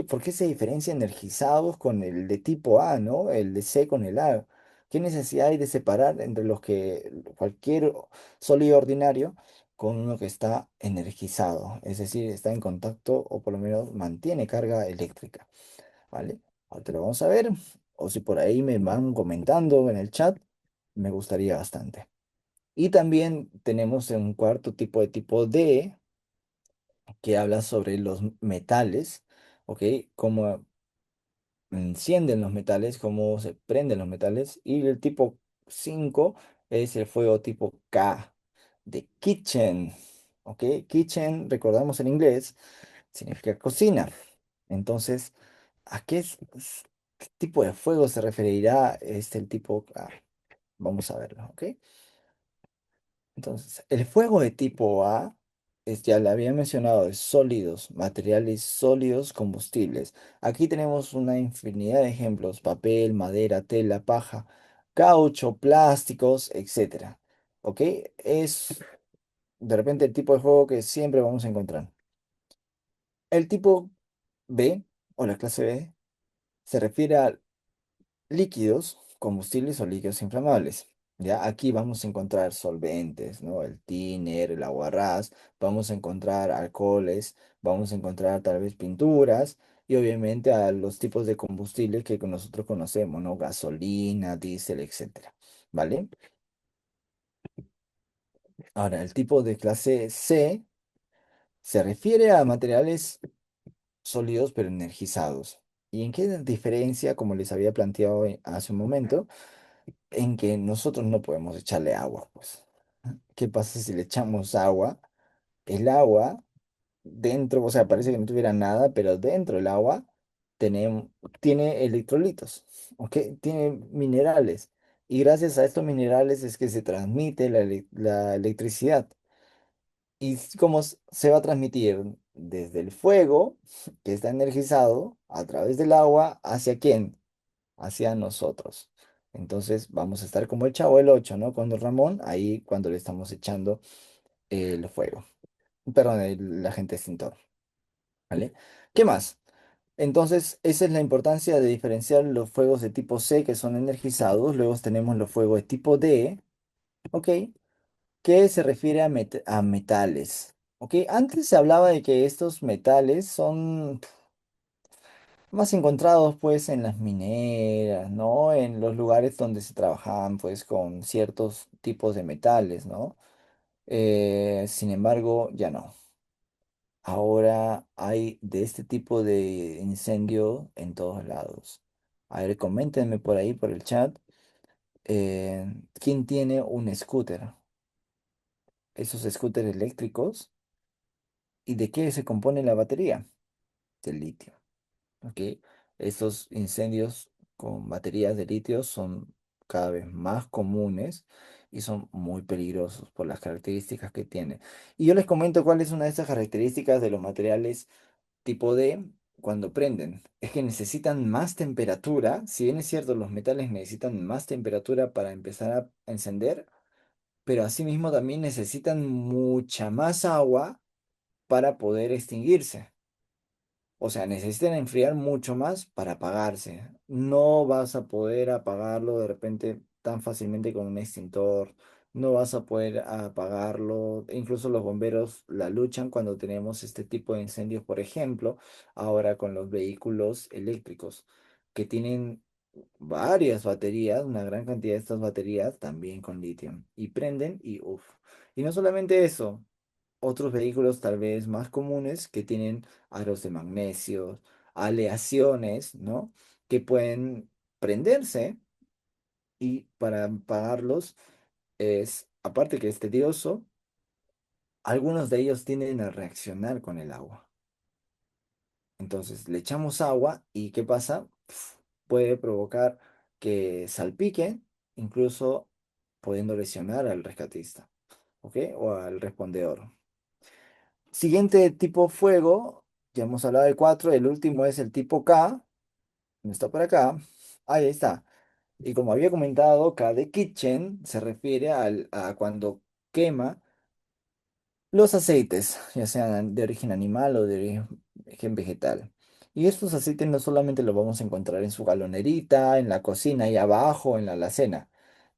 ¿Por qué se diferencia energizados con el de tipo A, ¿no? El de C con el A. ¿Qué necesidad hay de separar entre los que cualquier sólido ordinario con uno que está energizado? Es decir, está en contacto o por lo menos mantiene carga eléctrica. ¿Vale? Ahorita lo vamos a ver. O si por ahí me van comentando en el chat, me gustaría bastante. Y también tenemos un cuarto tipo D, que habla sobre los metales, ¿ok? Cómo encienden los metales, cómo se prenden los metales. Y el tipo 5 es el fuego tipo K, de kitchen, ¿ok? Kitchen, recordamos en inglés, significa cocina. Entonces, qué tipo de fuego se referirá el tipo? Vamos a verlo, ¿ok? Entonces, el fuego de tipo A ya le había mencionado, es sólidos, materiales sólidos, combustibles. Aquí tenemos una infinidad de ejemplos: papel, madera, tela, paja, caucho, plásticos, etcétera. ¿Ok? Es de repente el tipo de fuego que siempre vamos a encontrar. El tipo B, o la clase B, se refiere a líquidos, combustibles o líquidos inflamables. Ya aquí vamos a encontrar solventes, ¿no? El tiner, el aguarrás, vamos a encontrar alcoholes, vamos a encontrar tal vez pinturas y obviamente a los tipos de combustible que nosotros conocemos, ¿no? Gasolina, diésel, etcétera. ¿Vale? Ahora, el tipo de clase C se refiere a materiales sólidos pero energizados. ¿Y en qué diferencia, como les había planteado hace un momento? En que nosotros no podemos echarle agua, pues. ¿Qué pasa si le echamos agua? El agua dentro, o sea, parece que no tuviera nada, pero dentro del agua tenemos, tiene electrolitos, ¿ok? Tiene minerales. Y gracias a estos minerales es que se transmite la electricidad. ¿Y cómo se va a transmitir? Desde el fuego, que está energizado, a través del agua, ¿hacia quién? hacia nosotros. Entonces vamos a estar como el Chavo del 8, ¿no? Con Don Ramón, ahí cuando le estamos echando el fuego. Perdón, el agente extintor, ¿vale? ¿Qué más? Entonces, esa es la importancia de diferenciar los fuegos de tipo C, que son energizados. Luego tenemos los fuegos de tipo D, ¿ok? Que se refiere a metales. ¿Ok? Antes se hablaba de que estos metales son más encontrados pues en las mineras, ¿no? En los lugares donde se trabajaban pues con ciertos tipos de metales, ¿no? Sin embargo, ya no. Ahora hay de este tipo de incendio en todos lados. A ver, coméntenme por ahí, por el chat, ¿quién tiene un scooter? Esos scooters eléctricos. ¿Y de qué se compone la batería? De litio. ¿Ok? Estos incendios con baterías de litio son cada vez más comunes y son muy peligrosos por las características que tienen. Y yo les comento cuál es una de estas características de los materiales tipo D cuando prenden. Es que necesitan más temperatura. Si bien es cierto, los metales necesitan más temperatura para empezar a encender, pero asimismo también necesitan mucha más agua para poder extinguirse. O sea, necesitan enfriar mucho más para apagarse. No vas a poder apagarlo de repente tan fácilmente con un extintor. No vas a poder apagarlo. Incluso los bomberos la luchan cuando tenemos este tipo de incendios, por ejemplo, ahora con los vehículos eléctricos, que tienen varias baterías, una gran cantidad de estas baterías también con litio. Y prenden y uff. Y no solamente eso, otros vehículos tal vez más comunes que tienen aros de magnesio, aleaciones, ¿no? Que pueden prenderse y para apagarlos es, aparte que es tedioso, algunos de ellos tienden a reaccionar con el agua. Entonces le echamos agua y ¿qué pasa? Puede provocar que salpique, incluso pudiendo lesionar al rescatista, ¿ok? O al respondedor. Siguiente tipo fuego, ya hemos hablado de cuatro, el último es el tipo K, no está por acá, ahí está. Y como había comentado, K de Kitchen se refiere a cuando quema los aceites, ya sean de origen animal o de origen vegetal. Y estos aceites no solamente los vamos a encontrar en su galonerita, en la cocina, ahí abajo, en la alacena,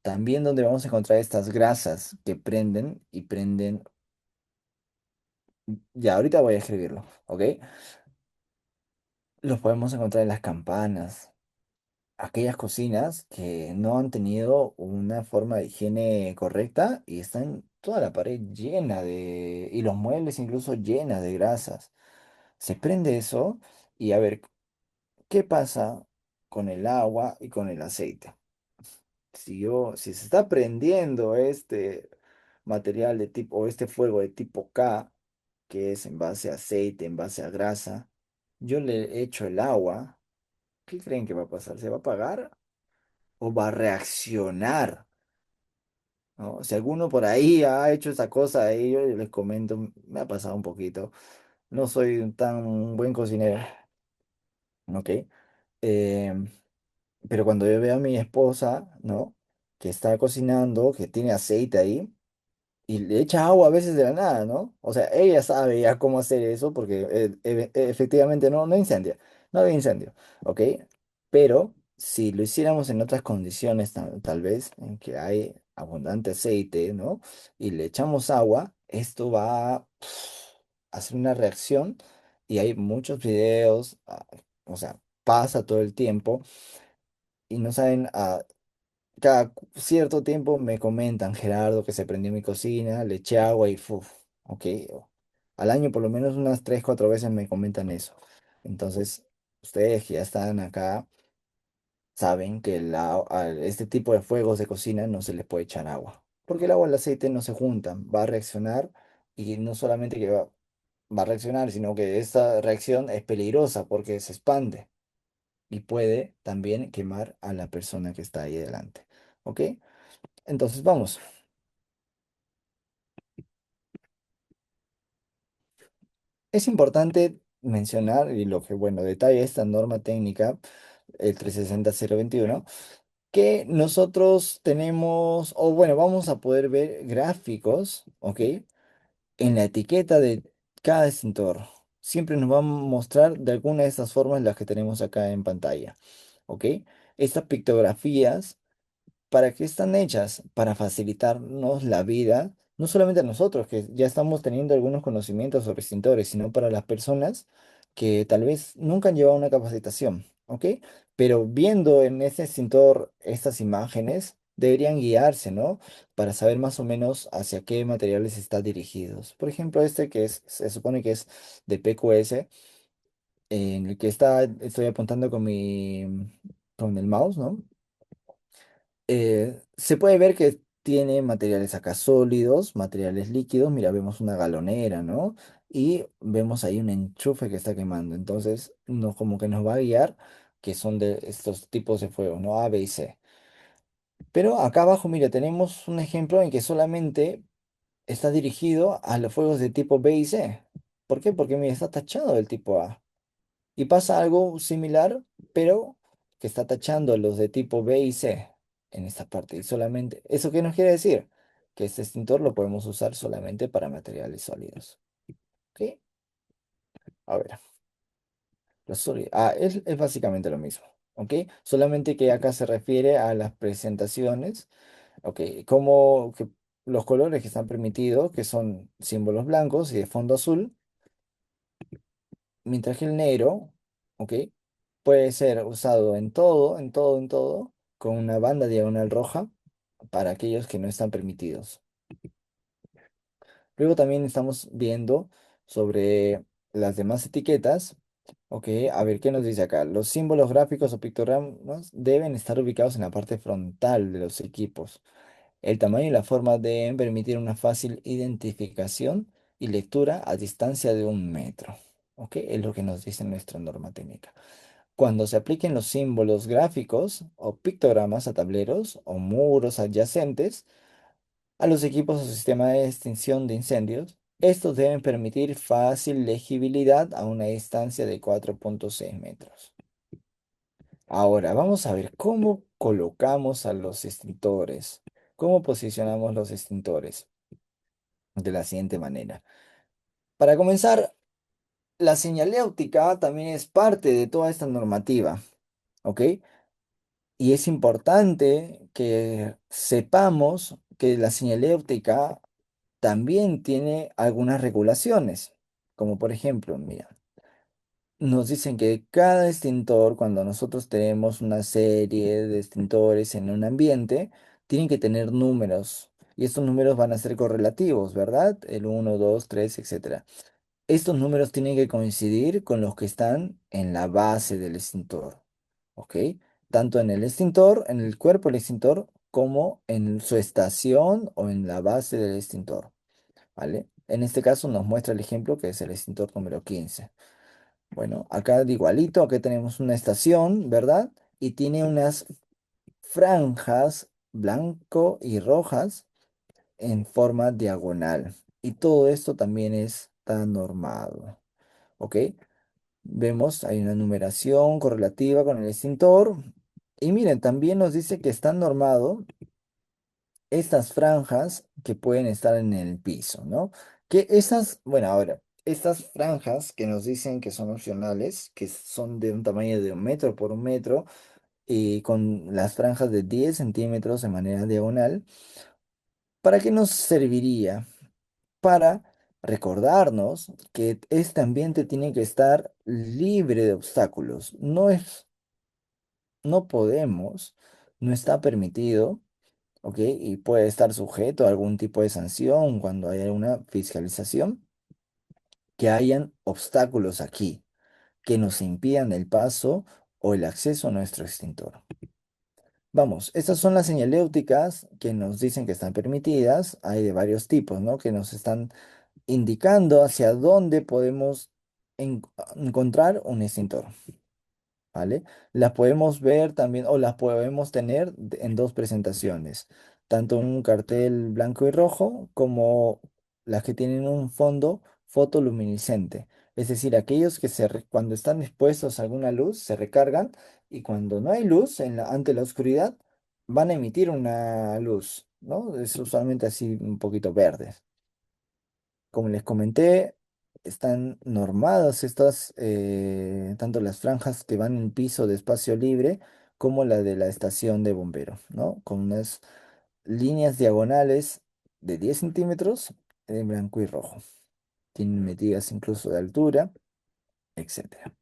también donde vamos a encontrar estas grasas que prenden y prenden. Ya, ahorita voy a escribirlo, ¿ok? Los podemos encontrar en las campanas, aquellas cocinas que no han tenido una forma de higiene correcta y están toda la pared llena y los muebles incluso llenas de grasas. Se prende eso y a ver, ¿qué pasa con el agua y con el aceite? Si se está prendiendo este material de tipo, o este fuego de tipo K, que es en base a aceite, en base a grasa, yo le echo el agua. ¿Qué creen que va a pasar? ¿Se va a apagar o va a reaccionar? ¿No? Si alguno por ahí ha hecho esa cosa, ahí yo les comento, me ha pasado un poquito. No soy un tan buen cocinero, ¿ok? Em, pero cuando yo veo a mi esposa, ¿no? Que está cocinando, que tiene aceite ahí, y le echa agua a veces de la nada, ¿no? O sea, ella sabe ya cómo hacer eso porque efectivamente no incendia, no había incendio, ¿ok? Pero si lo hiciéramos en otras condiciones, tal vez, en que hay abundante aceite, ¿no? Y le echamos agua, esto va a hacer una reacción y hay muchos videos, o sea, pasa todo el tiempo y no saben cada cierto tiempo me comentan, Gerardo, que se prendió mi cocina, le eché agua y ¡fuf! Ok. Al año por lo menos unas 3, 4 veces me comentan eso. Entonces, ustedes que ya están acá saben que a este tipo de fuegos de cocina no se les puede echar agua. Porque el agua y el aceite no se juntan, va a reaccionar y no solamente que va a reaccionar, sino que esta reacción es peligrosa porque se expande y puede también quemar a la persona que está ahí delante. ¿Ok? Entonces vamos. Es importante mencionar, y lo que, bueno, detalla esta norma técnica, el 360-021, que nosotros tenemos, o bueno, vamos a poder ver gráficos, ¿ok? En la etiqueta de cada extintor. Siempre nos va a mostrar de alguna de estas formas las que tenemos acá en pantalla, ¿ok? Estas pictografías, ¿para qué están hechas? Para facilitarnos la vida, no solamente a nosotros, que ya estamos teniendo algunos conocimientos sobre extintores, sino para las personas que tal vez nunca han llevado una capacitación, ¿ok? Pero viendo en este extintor estas imágenes, deberían guiarse, ¿no? Para saber más o menos hacia qué materiales está dirigidos. Por ejemplo, este que se supone que es de PQS, en el que estoy apuntando con el mouse, ¿no? Se puede ver que tiene materiales acá sólidos, materiales líquidos. Mira, vemos una galonera, ¿no? Y vemos ahí un enchufe que está quemando. Entonces, como que nos va a guiar que son de estos tipos de fuego, ¿no? A, B y C. Pero acá abajo, mira, tenemos un ejemplo en que solamente está dirigido a los fuegos de tipo B y C. ¿Por qué? Porque, mira, está tachado el tipo A. Y pasa algo similar, pero que está tachando los de tipo B y C en esta parte. Y solamente, ¿eso qué nos quiere decir? Que este extintor lo podemos usar solamente para materiales sólidos. ¿Ok? A ver, los sólidos. Es básicamente lo mismo. ¿Ok? Solamente que acá se refiere a las presentaciones. ¿Ok? Como que los colores que están permitidos, que son símbolos blancos y de fondo azul. Mientras que el negro, ¿ok? Puede ser usado en todo, con una banda diagonal roja para aquellos que no están permitidos. Luego también estamos viendo sobre las demás etiquetas, ¿ok? A ver, ¿qué nos dice acá? Los símbolos gráficos o pictogramas deben estar ubicados en la parte frontal de los equipos. El tamaño y la forma deben permitir una fácil identificación y lectura a distancia de 1 metro. ¿Ok? Es lo que nos dice nuestra norma técnica. Cuando se apliquen los símbolos gráficos o pictogramas a tableros o muros adyacentes a los equipos o sistema de extinción de incendios, estos deben permitir fácil legibilidad a una distancia de 4,6 metros. Ahora, vamos a ver cómo colocamos a los extintores. ¿Cómo posicionamos los extintores? De la siguiente manera. Para comenzar, la señaléutica también es parte de toda esta normativa, ¿ok? Y es importante que sepamos que la señaléutica también tiene algunas regulaciones, como por ejemplo, mira, nos dicen que cada extintor, cuando nosotros tenemos una serie de extintores en un ambiente, tienen que tener números. Y estos números van a ser correlativos, ¿verdad? El uno, 2, 3, etcétera. Estos números tienen que coincidir con los que están en la base del extintor, ¿ok? Tanto en el extintor, en el cuerpo del extintor, como en su estación o en la base del extintor, ¿vale? En este caso nos muestra el ejemplo que es el extintor número 15. Bueno, acá de igualito, acá tenemos una estación, ¿verdad? Y tiene unas franjas blanco y rojas en forma diagonal. Y todo esto también está normado. ¿Ok? Vemos, hay una numeración correlativa con el extintor. Y miren, también nos dice que está normado estas franjas que pueden estar en el piso, ¿no? Que esas, bueno, ahora, estas franjas que nos dicen que son opcionales, que son de un tamaño de 1 metro por 1 metro, y con las franjas de 10 centímetros de manera diagonal, ¿para qué nos serviría? Para recordarnos que este ambiente tiene que estar libre de obstáculos. No podemos, no está permitido, ¿ok? Y puede estar sujeto a algún tipo de sanción cuando haya una fiscalización, que hayan obstáculos aquí que nos impidan el paso o el acceso a nuestro extintor. Vamos, estas son las señaléuticas que nos dicen que están permitidas. Hay de varios tipos, ¿no? Que nos están indicando hacia dónde podemos encontrar un extintor, ¿vale? Las podemos ver también o las podemos tener en dos presentaciones, tanto un cartel blanco y rojo como las que tienen un fondo fotoluminiscente. Es decir, aquellos que cuando están expuestos a alguna luz se recargan y cuando no hay luz ante la oscuridad van a emitir una luz, ¿no? Es usualmente así un poquito verde. Como les comenté, están normadas tanto las franjas que van en piso de espacio libre como la de la estación de bomberos, ¿no? Con unas líneas diagonales de 10 centímetros en blanco y rojo. Tienen medidas incluso de altura, etcétera.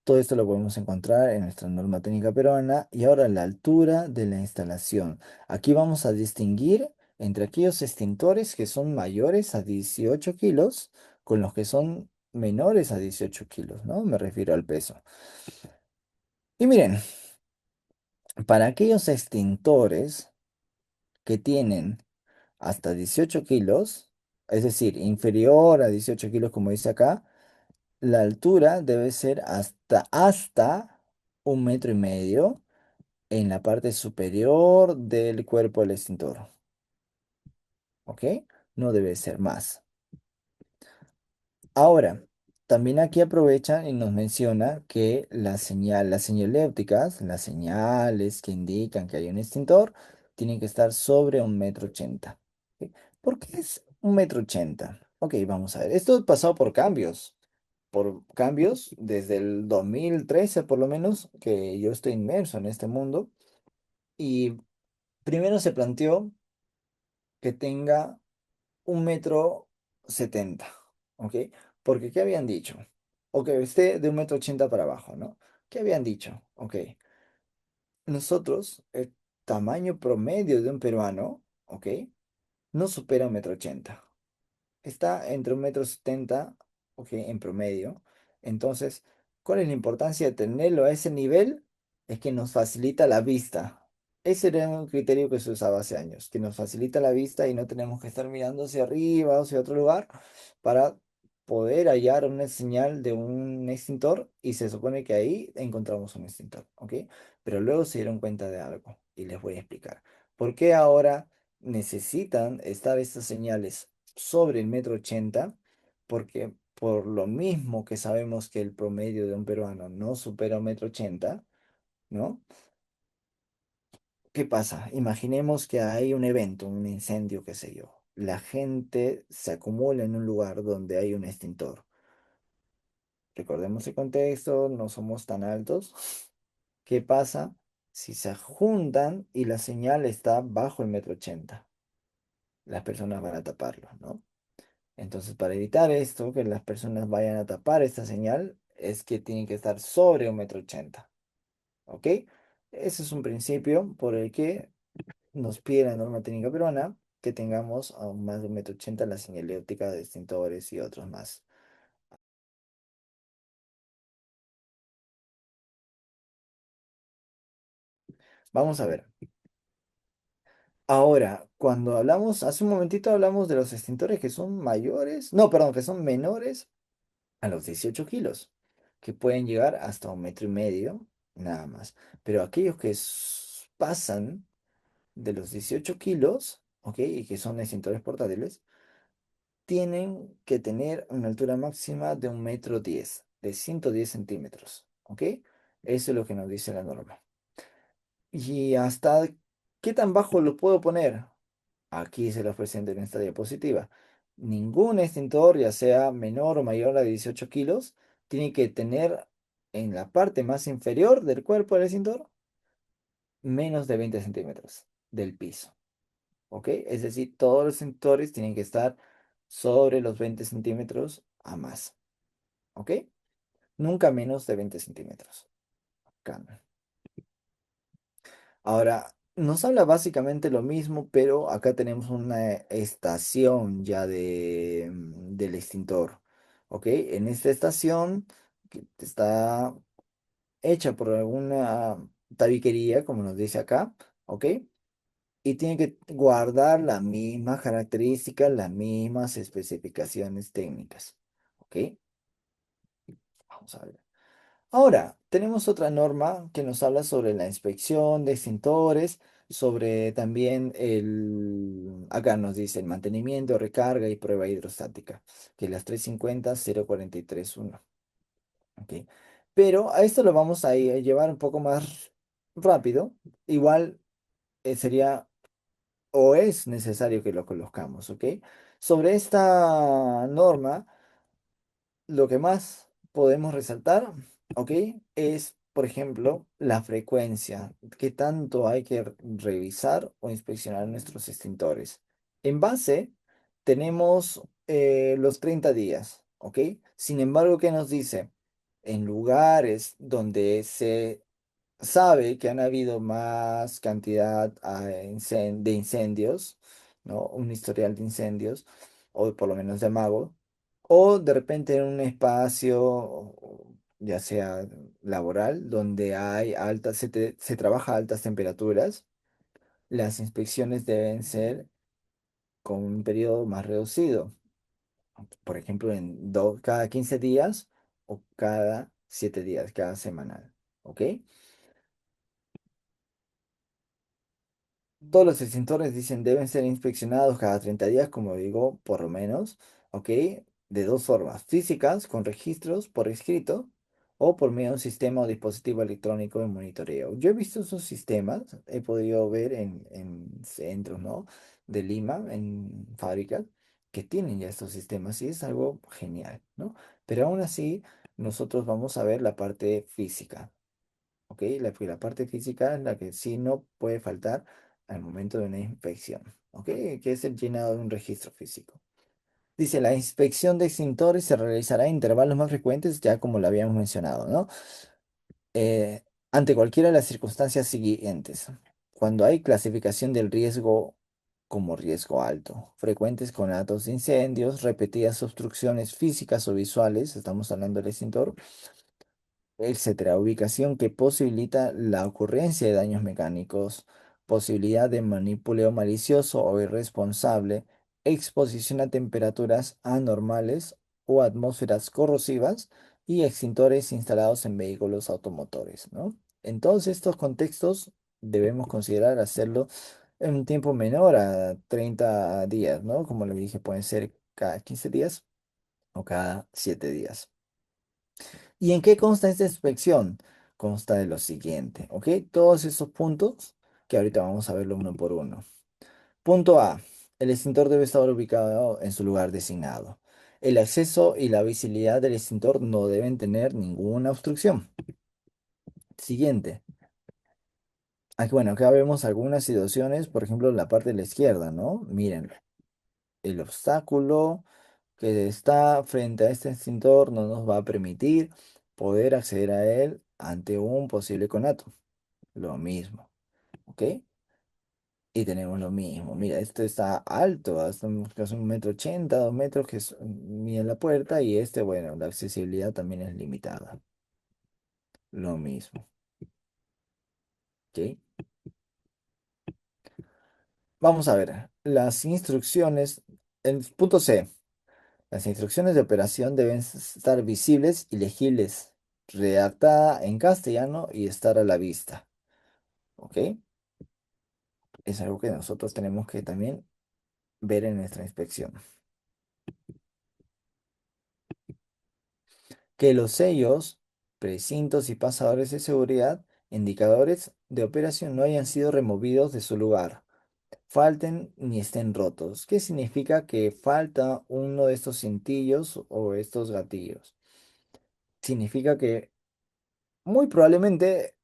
Todo esto lo podemos encontrar en nuestra norma técnica peruana y ahora la altura de la instalación. Aquí vamos a distinguir entre aquellos extintores que son mayores a 18 kilos con los que son menores a 18 kilos, ¿no? Me refiero al peso. Y miren, para aquellos extintores que tienen hasta 18 kilos, es decir, inferior a 18 kilos como dice acá, la altura debe ser hasta 1,5 metros en la parte superior del cuerpo del extintor. ¿Ok? No debe ser más. Ahora, también aquí aprovechan y nos menciona que las señaléuticas, las señales que indican que hay un extintor, tienen que estar sobre 1,80 m. ¿Ok? ¿Por qué es 1,80 m? Ok, vamos a ver. Esto ha pasado por cambios desde el 2013 por lo menos, que yo estoy inmerso en este mundo. Y primero se planteó que tenga 1,70 m, ¿ok? Porque, ¿qué habían dicho? O que esté de 1,80 m para abajo, ¿no? ¿Qué habían dicho? Ok, nosotros, el tamaño promedio de un peruano, ¿ok? No supera 1,80 m. Está entre 1,70 m, ok, en promedio. Entonces, ¿cuál es la importancia de tenerlo a ese nivel? Es que nos facilita la vista. Ese era un criterio que se usaba hace años, que nos facilita la vista y no tenemos que estar mirando hacia arriba o hacia otro lugar para poder hallar una señal de un extintor y se supone que ahí encontramos un extintor, ¿ok? Pero luego se dieron cuenta de algo y les voy a explicar. ¿Por qué ahora necesitan estar estas señales sobre el 1,80 m? Porque por lo mismo que sabemos que el promedio de un peruano no supera 1,80 m, ¿no? ¿Qué pasa? Imaginemos que hay un evento, un incendio, qué sé yo. La gente se acumula en un lugar donde hay un extintor. Recordemos el contexto, no somos tan altos. ¿Qué pasa si se juntan y la señal está bajo el 1,80 m? Las personas van a taparlo, ¿no? Entonces, para evitar esto, que las personas vayan a tapar esta señal, es que tienen que estar sobre 1,80 m, ¿ok? Ese es un principio por el que nos pide la norma técnica peruana que tengamos a más de 1,80 m la señaléutica de extintores y otros más. Vamos a ver. Ahora, cuando hablamos, hace un momentito hablamos de los extintores que son mayores, no, perdón, que son menores a los 18 kilos, que pueden llegar hasta 1,5 m, nada más. Pero aquellos que pasan de los 18 kilos, ¿ok? Y que son extintores portátiles, tienen que tener una altura máxima de 1,10 m, de 110 centímetros, ¿ok? Eso es lo que nos dice la norma. ¿Y hasta qué tan bajo lo puedo poner? Aquí se los presento en esta diapositiva. Ningún extintor, ya sea menor o mayor a 18 kilos, tiene que tener en la parte más inferior del cuerpo del extintor menos de 20 centímetros del piso. ¿Ok? Es decir, todos los extintores tienen que estar sobre los 20 centímetros a más. ¿Ok? Nunca menos de 20 centímetros. Acá. Ahora, nos habla básicamente lo mismo, pero acá tenemos una estación ya del extintor. ¿Ok? En esta estación que está hecha por alguna tabiquería, como nos dice acá. ¿Ok? Y tiene que guardar las mismas características, las mismas especificaciones técnicas. ¿Ok? Vamos a ver. Ahora, tenemos otra norma que nos habla sobre la inspección de extintores, sobre también acá nos dice el mantenimiento, recarga y prueba hidrostática, que las 350 043.1. ¿Ok? Pero a esto lo vamos a llevar un poco más rápido. Igual sería o es necesario que lo conozcamos, ¿ok? Sobre esta norma, lo que más podemos resaltar, ¿ok? Es, por ejemplo, la frecuencia. ¿Qué tanto hay que revisar o inspeccionar nuestros extintores? En base, tenemos los 30 días, ¿ok? Sin embargo, ¿qué nos dice? En lugares donde se sabe que han habido más cantidad de incendios, ¿no? Un historial de incendios, o por lo menos de amago, o de repente en un espacio, ya sea laboral, donde hay se trabaja a altas temperaturas, las inspecciones deben ser con un periodo más reducido, por ejemplo, cada 15 días o cada 7 días, cada semanal, ¿ok? Todos los extintores dicen deben ser inspeccionados cada 30 días, como digo, por lo menos, ¿ok? De dos formas, físicas, con registros por escrito, o por medio de un sistema o dispositivo electrónico de monitoreo. Yo he visto esos sistemas, he podido ver en centros, ¿no? De Lima, en fábricas, que tienen ya estos sistemas y es algo genial, ¿no? Pero aún así, nosotros vamos a ver la parte física. ¿Ok? La parte física es la que sí no puede faltar al momento de una inspección, ¿ok? Que es el llenado de un registro físico. Dice, la inspección de extintores se realizará en intervalos más frecuentes, ya como lo habíamos mencionado, ¿no? Eh, ante cualquiera de las circunstancias siguientes. Cuando hay clasificación del riesgo como riesgo alto, frecuentes conatos de incendios, repetidas obstrucciones físicas o visuales, estamos hablando del extintor, etcétera. Ubicación que posibilita la ocurrencia de daños mecánicos, posibilidad de manipuleo malicioso o irresponsable, exposición a temperaturas anormales o atmósferas corrosivas y extintores instalados en vehículos automotores, ¿no? En todos estos contextos debemos considerar hacerlo en un tiempo menor a 30 días, ¿no? Como le dije, pueden ser cada 15 días o cada 7 días. ¿Y en qué consta esta inspección? Consta de lo siguiente, ¿ok? Todos esos puntos que ahorita vamos a verlo uno por uno. Punto A. El extintor debe estar ubicado en su lugar designado. El acceso y la visibilidad del extintor no deben tener ninguna obstrucción. Siguiente. Aquí, bueno, acá vemos algunas situaciones, por ejemplo, en la parte de la izquierda, ¿no? Miren, el obstáculo que está frente a este extintor no nos va a permitir poder acceder a él ante un posible conato. Lo mismo, ¿ok? Y tenemos lo mismo. Mira, este está alto, hasta casi 1,80 m, 2 metros, mide la puerta, y este, bueno, la accesibilidad también es limitada. Lo mismo, ¿ok? Vamos a ver, las instrucciones, el punto C. Las instrucciones de operación deben estar visibles y legibles, redactada en castellano y estar a la vista. ¿Ok? Es algo que nosotros tenemos que también ver en nuestra inspección. Que los sellos, precintos y pasadores de seguridad, indicadores de operación no hayan sido removidos de su lugar, falten ni estén rotos. ¿Qué significa que falta uno de estos cintillos o estos gatillos? Significa que muy probablemente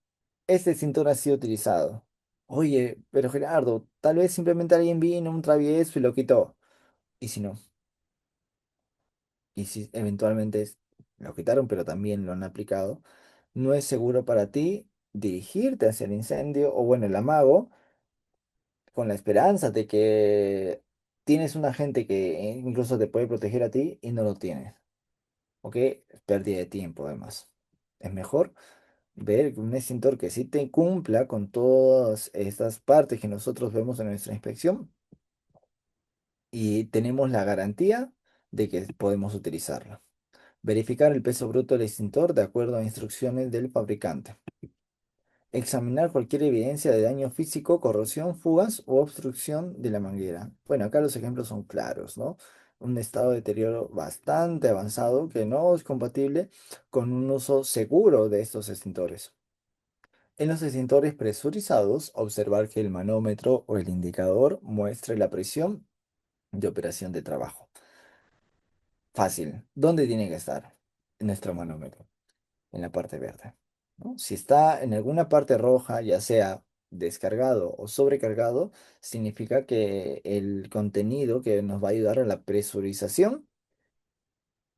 este cinturón ha sido utilizado. Oye, pero Gerardo, tal vez simplemente alguien vino, un travieso y lo quitó. ¿Y si no? ¿Y si eventualmente lo quitaron, pero también lo han aplicado? No es seguro para ti dirigirte hacia el incendio o, bueno, el amago, con la esperanza de que tienes un agente que incluso te puede proteger a ti y no lo tienes. ¿Ok? Es pérdida de tiempo, además. Es mejor ver un extintor que sí te cumpla con todas estas partes que nosotros vemos en nuestra inspección y tenemos la garantía de que podemos utilizarlo. Verificar el peso bruto del extintor de acuerdo a instrucciones del fabricante. Examinar cualquier evidencia de daño físico, corrosión, fugas o obstrucción de la manguera. Bueno, acá los ejemplos son claros, ¿no? Un estado de deterioro bastante avanzado que no es compatible con un uso seguro de estos extintores. En los extintores presurizados, observar que el manómetro o el indicador muestre la presión de operación de trabajo. Fácil. ¿Dónde tiene que estar nuestro manómetro? En la parte verde, ¿no? Si está en alguna parte roja, ya sea descargado o sobrecargado, significa que el contenido que nos va a ayudar a la presurización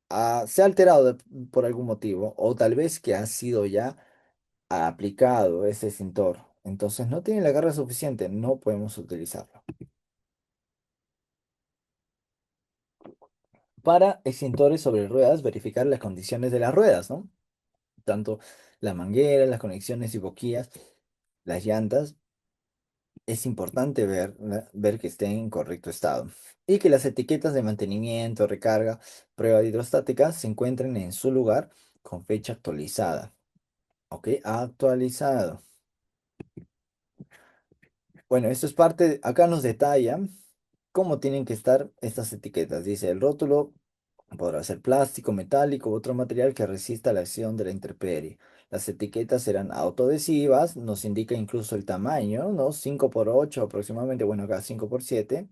se ha alterado por algún motivo, o tal vez que ha sido ya aplicado ese extintor. Entonces no tiene la carga suficiente, no podemos utilizarlo. Para extintores sobre ruedas, verificar las condiciones de las ruedas, ¿no? Tanto la manguera, las conexiones y boquillas, las llantas. Es importante ver que esté en correcto estado y que las etiquetas de mantenimiento, recarga, prueba de hidrostática se encuentren en su lugar con fecha actualizada. ¿Ok? Actualizado. Bueno, esto es parte, acá nos detalla cómo tienen que estar estas etiquetas. Dice, el rótulo podrá ser plástico, metálico u otro material que resista la acción de la intemperie. Las etiquetas serán autoadhesivas, nos indica incluso el tamaño, ¿no? 5 por 8 aproximadamente, bueno, acá 5 por 7.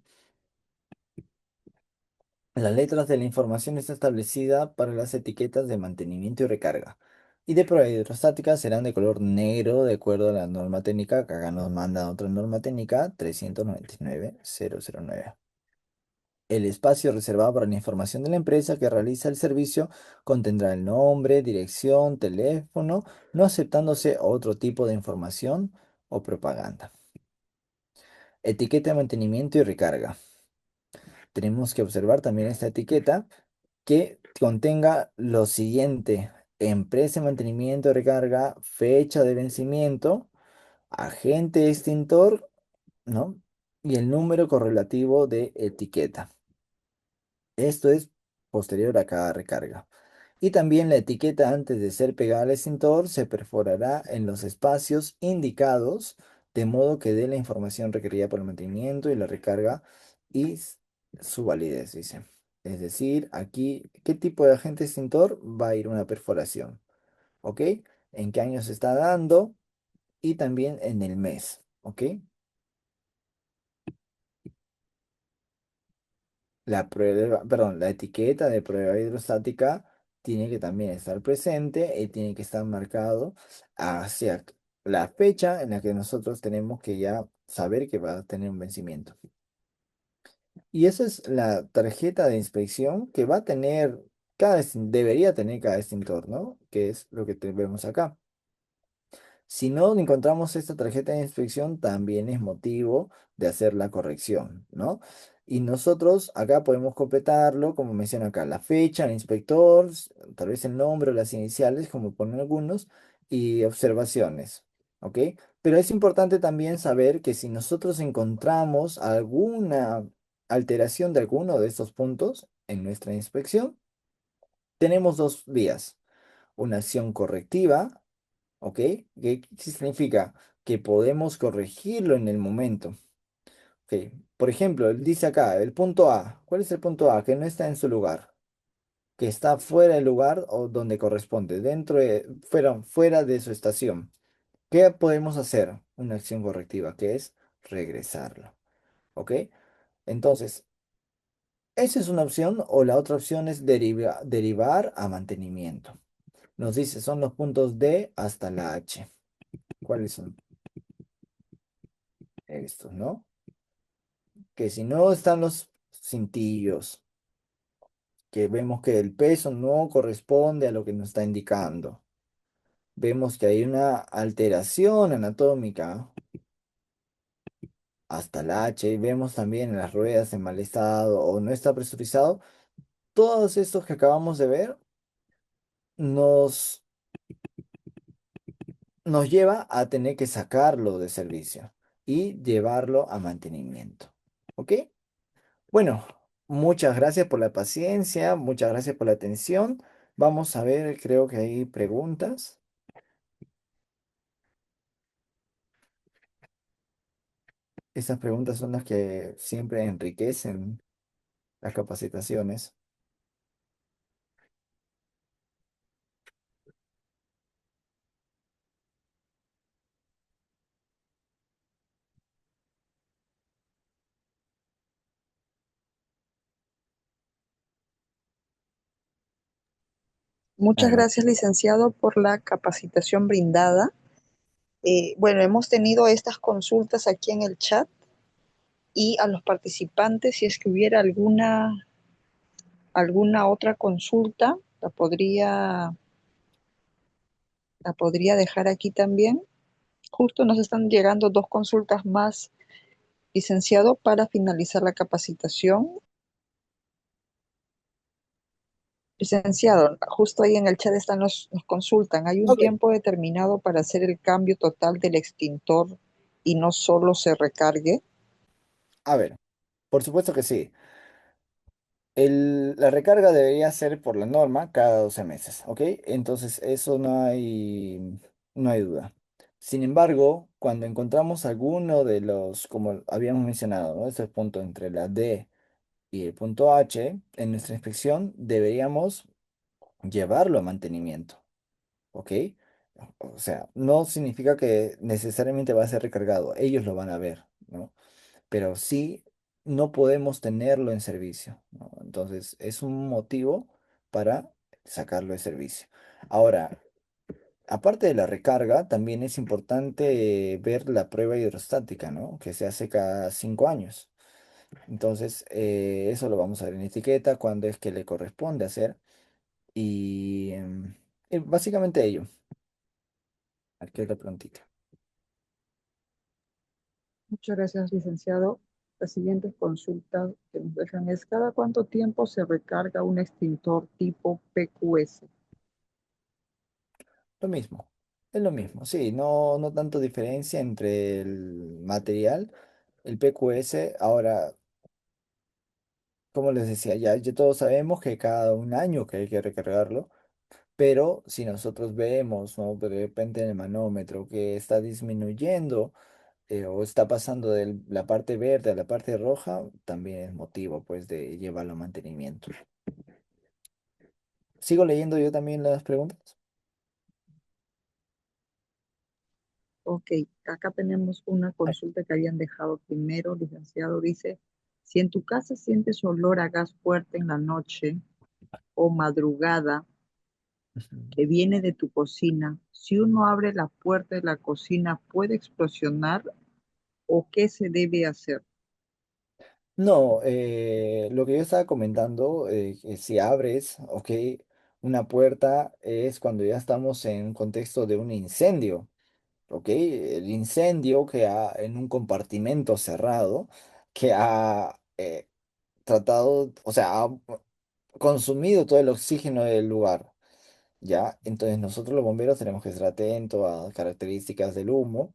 Las letras de la información está establecida para las etiquetas de mantenimiento y recarga. Y de prueba hidrostática serán de color negro de acuerdo a la norma técnica, que acá nos mandan otra norma técnica 399.009. El espacio reservado para la información de la empresa que realiza el servicio contendrá el nombre, dirección, teléfono, no aceptándose otro tipo de información o propaganda. Etiqueta de mantenimiento y recarga. Tenemos que observar también esta etiqueta que contenga lo siguiente: empresa de mantenimiento de recarga, fecha de vencimiento, agente extintor, ¿no? Y el número correlativo de etiqueta. Esto es posterior a cada recarga. Y también la etiqueta antes de ser pegada al extintor se perforará en los espacios indicados de modo que dé la información requerida por el mantenimiento y la recarga y su validez, dice. Es decir, aquí, ¿qué tipo de agente extintor va a ir una perforación? ¿Ok? ¿En qué año se está dando? Y también en el mes. ¿Ok? La prueba, perdón, la etiqueta de prueba hidrostática tiene que también estar presente y tiene que estar marcado hacia la fecha en la que nosotros tenemos que ya saber que va a tener un vencimiento. Y esa es la tarjeta de inspección que va a tener debería tener cada extintor, ¿no? Que es lo que vemos acá. Si no encontramos esta tarjeta de inspección, también es motivo de hacer la corrección, ¿no? Y nosotros acá podemos completarlo, como menciona acá, la fecha, el inspector, tal vez el nombre o las iniciales, como ponen algunos, y observaciones, ¿ok? Pero es importante también saber que si nosotros encontramos alguna alteración de alguno de estos puntos en nuestra inspección, tenemos dos vías: una acción correctiva. ¿Ok? ¿Qué significa? Que podemos corregirlo en el momento. ¿Ok? Por ejemplo, él dice acá, el punto A. ¿Cuál es el punto A? Que no está en su lugar, que está fuera del lugar o donde corresponde, fuera de su estación. ¿Qué podemos hacer? Una acción correctiva, que es regresarlo. ¿Ok? Entonces, esa es una opción, o la otra opción es derivar a mantenimiento. Nos dice, son los puntos D hasta la H. ¿Cuáles son estos, no? Que si no están los cintillos, que vemos que el peso no corresponde a lo que nos está indicando. Vemos que hay una alteración anatómica hasta el H, y vemos también en las ruedas en mal estado o no está presurizado. Todos estos que acabamos de ver nos, nos lleva a tener que sacarlo de servicio y llevarlo a mantenimiento. ¿Ok? Bueno, muchas gracias por la paciencia, muchas gracias por la atención. Vamos a ver, creo que hay preguntas. Estas preguntas son las que siempre enriquecen las capacitaciones. Muchas Adelante. gracias, licenciado, por la capacitación brindada. Bueno, hemos tenido estas consultas aquí en el chat y a los participantes, si es que hubiera alguna otra consulta, la podría dejar aquí también. Justo nos están llegando dos consultas más, licenciado, para finalizar la capacitación. Licenciado, justo ahí en el chat nos consultan. ¿Hay un Ok, tiempo determinado para hacer el cambio total del extintor y no solo se recargue? a ver, por supuesto que sí. La recarga debería ser por la norma cada 12 meses, ¿ok? Entonces eso no hay duda. Sin embargo, cuando encontramos alguno de los, como habíamos mencionado, ¿no? Ese punto entre la D y el punto H, en nuestra inspección deberíamos llevarlo a mantenimiento, ¿ok? O sea, no significa que necesariamente va a ser recargado, ellos lo van a ver, ¿no? Pero sí no podemos tenerlo en servicio, ¿no? Entonces es un motivo para sacarlo de servicio. Ahora, aparte de la recarga, también es importante ver la prueba hidrostática, ¿no? Que se hace cada 5 años. Entonces, eso lo vamos a ver en etiqueta, cuándo es que le corresponde hacer. Y, y básicamente ello. Aquí es la preguntita. Muchas gracias, licenciado. Las siguientes consultas que nos dejan es: ¿cada cuánto tiempo se recarga un extintor tipo PQS? Lo mismo, es lo mismo, sí, no tanto diferencia entre el material, el PQS. Ahora, como les decía, ya todos sabemos que cada 1 año que hay que recargarlo, pero si nosotros vemos, ¿no? De repente en el manómetro que está disminuyendo o está pasando de la parte verde a la parte roja, también es motivo pues de llevarlo a mantenimiento. ¿Sigo leyendo yo también las preguntas? Ok, acá tenemos una consulta que habían dejado primero, licenciado. Dice: si en tu casa sientes olor a gas fuerte en la noche o madrugada Ujú. que viene de tu cocina, si uno abre la puerta de la cocina, ¿puede explosionar o qué se debe hacer? No, lo que yo estaba comentando, que si abres, ok, una puerta es cuando ya estamos en un contexto de un incendio, ok, el incendio que ha en un compartimento cerrado, que ha tratado, o sea, ha consumido todo el oxígeno del lugar, ¿ya? Entonces nosotros los bomberos tenemos que estar atentos a características del humo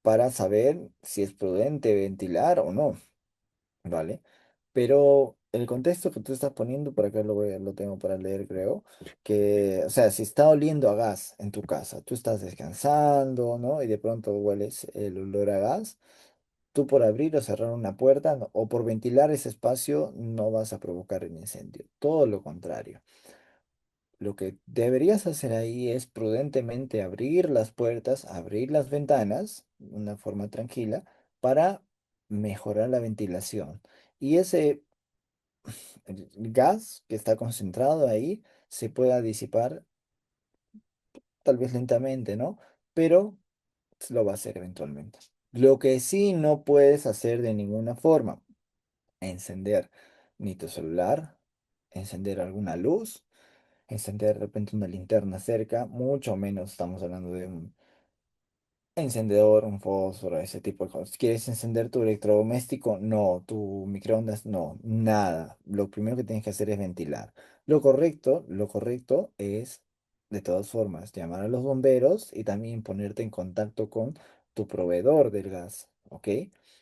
para saber si es prudente ventilar o no. ¿Vale? Pero el contexto que tú estás poniendo, por acá lo tengo para leer, creo, que, o sea, si está oliendo a gas en tu casa, tú estás descansando, ¿no? Y de pronto hueles el olor a gas, tú por abrir o cerrar una puerta o por ventilar ese espacio no vas a provocar el incendio, todo lo contrario. Lo que deberías hacer ahí es prudentemente abrir las puertas, abrir las ventanas de una forma tranquila para mejorar la ventilación. Y ese el gas que está concentrado ahí se pueda disipar tal vez lentamente, ¿no? Pero lo va a hacer eventualmente. Lo que sí no puedes hacer de ninguna forma, encender ni tu celular, encender alguna luz, encender de repente una linterna cerca, mucho menos estamos hablando de un encendedor, un fósforo, ese tipo de cosas. ¿Quieres encender tu electrodoméstico? No. ¿Tu microondas? No. Nada. Lo primero que tienes que hacer es ventilar. Lo correcto es, de todas formas, llamar a los bomberos y también ponerte en contacto con tu proveedor del gas, ¿ok?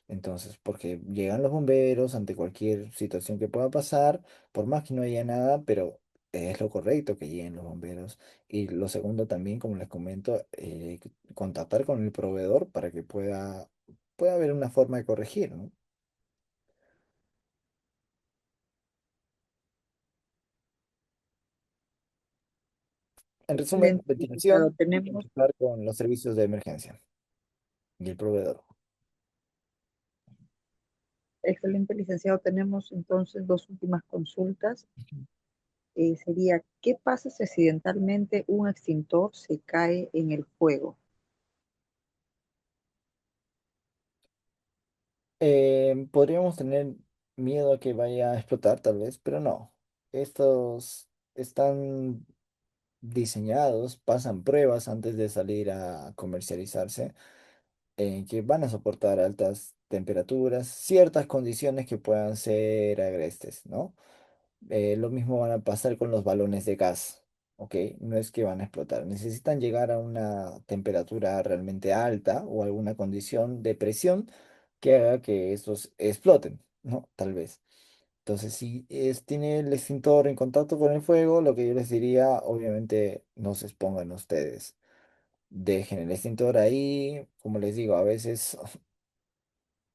Entonces, porque llegan los bomberos ante cualquier situación que pueda pasar, por más que no haya nada, pero es lo correcto que lleguen los bomberos. Y lo segundo también, como les comento, contactar con el proveedor para que pueda puede haber una forma de corregir, ¿no? En resumen, Excelente, licenciado. ventilación y Tenemos, empezar con los servicios de emergencia y el proveedor. excelente, licenciado. Tenemos entonces dos últimas consultas. Sería, ¿qué pasa si accidentalmente un extintor se cae en el fuego? Podríamos tener miedo a que vaya a explotar, tal vez, pero no. Estos están diseñados, pasan pruebas antes de salir a comercializarse, que van a soportar altas temperaturas, ciertas condiciones que puedan ser agrestes, ¿no? Lo mismo van a pasar con los balones de gas, ¿ok? No es que van a explotar, necesitan llegar a una temperatura realmente alta o alguna condición de presión que haga que estos exploten, ¿no? Tal vez. Entonces, si tiene el extintor en contacto con el fuego, lo que yo les diría, obviamente, no se expongan ustedes. Dejen el extintor ahí, como les digo, a veces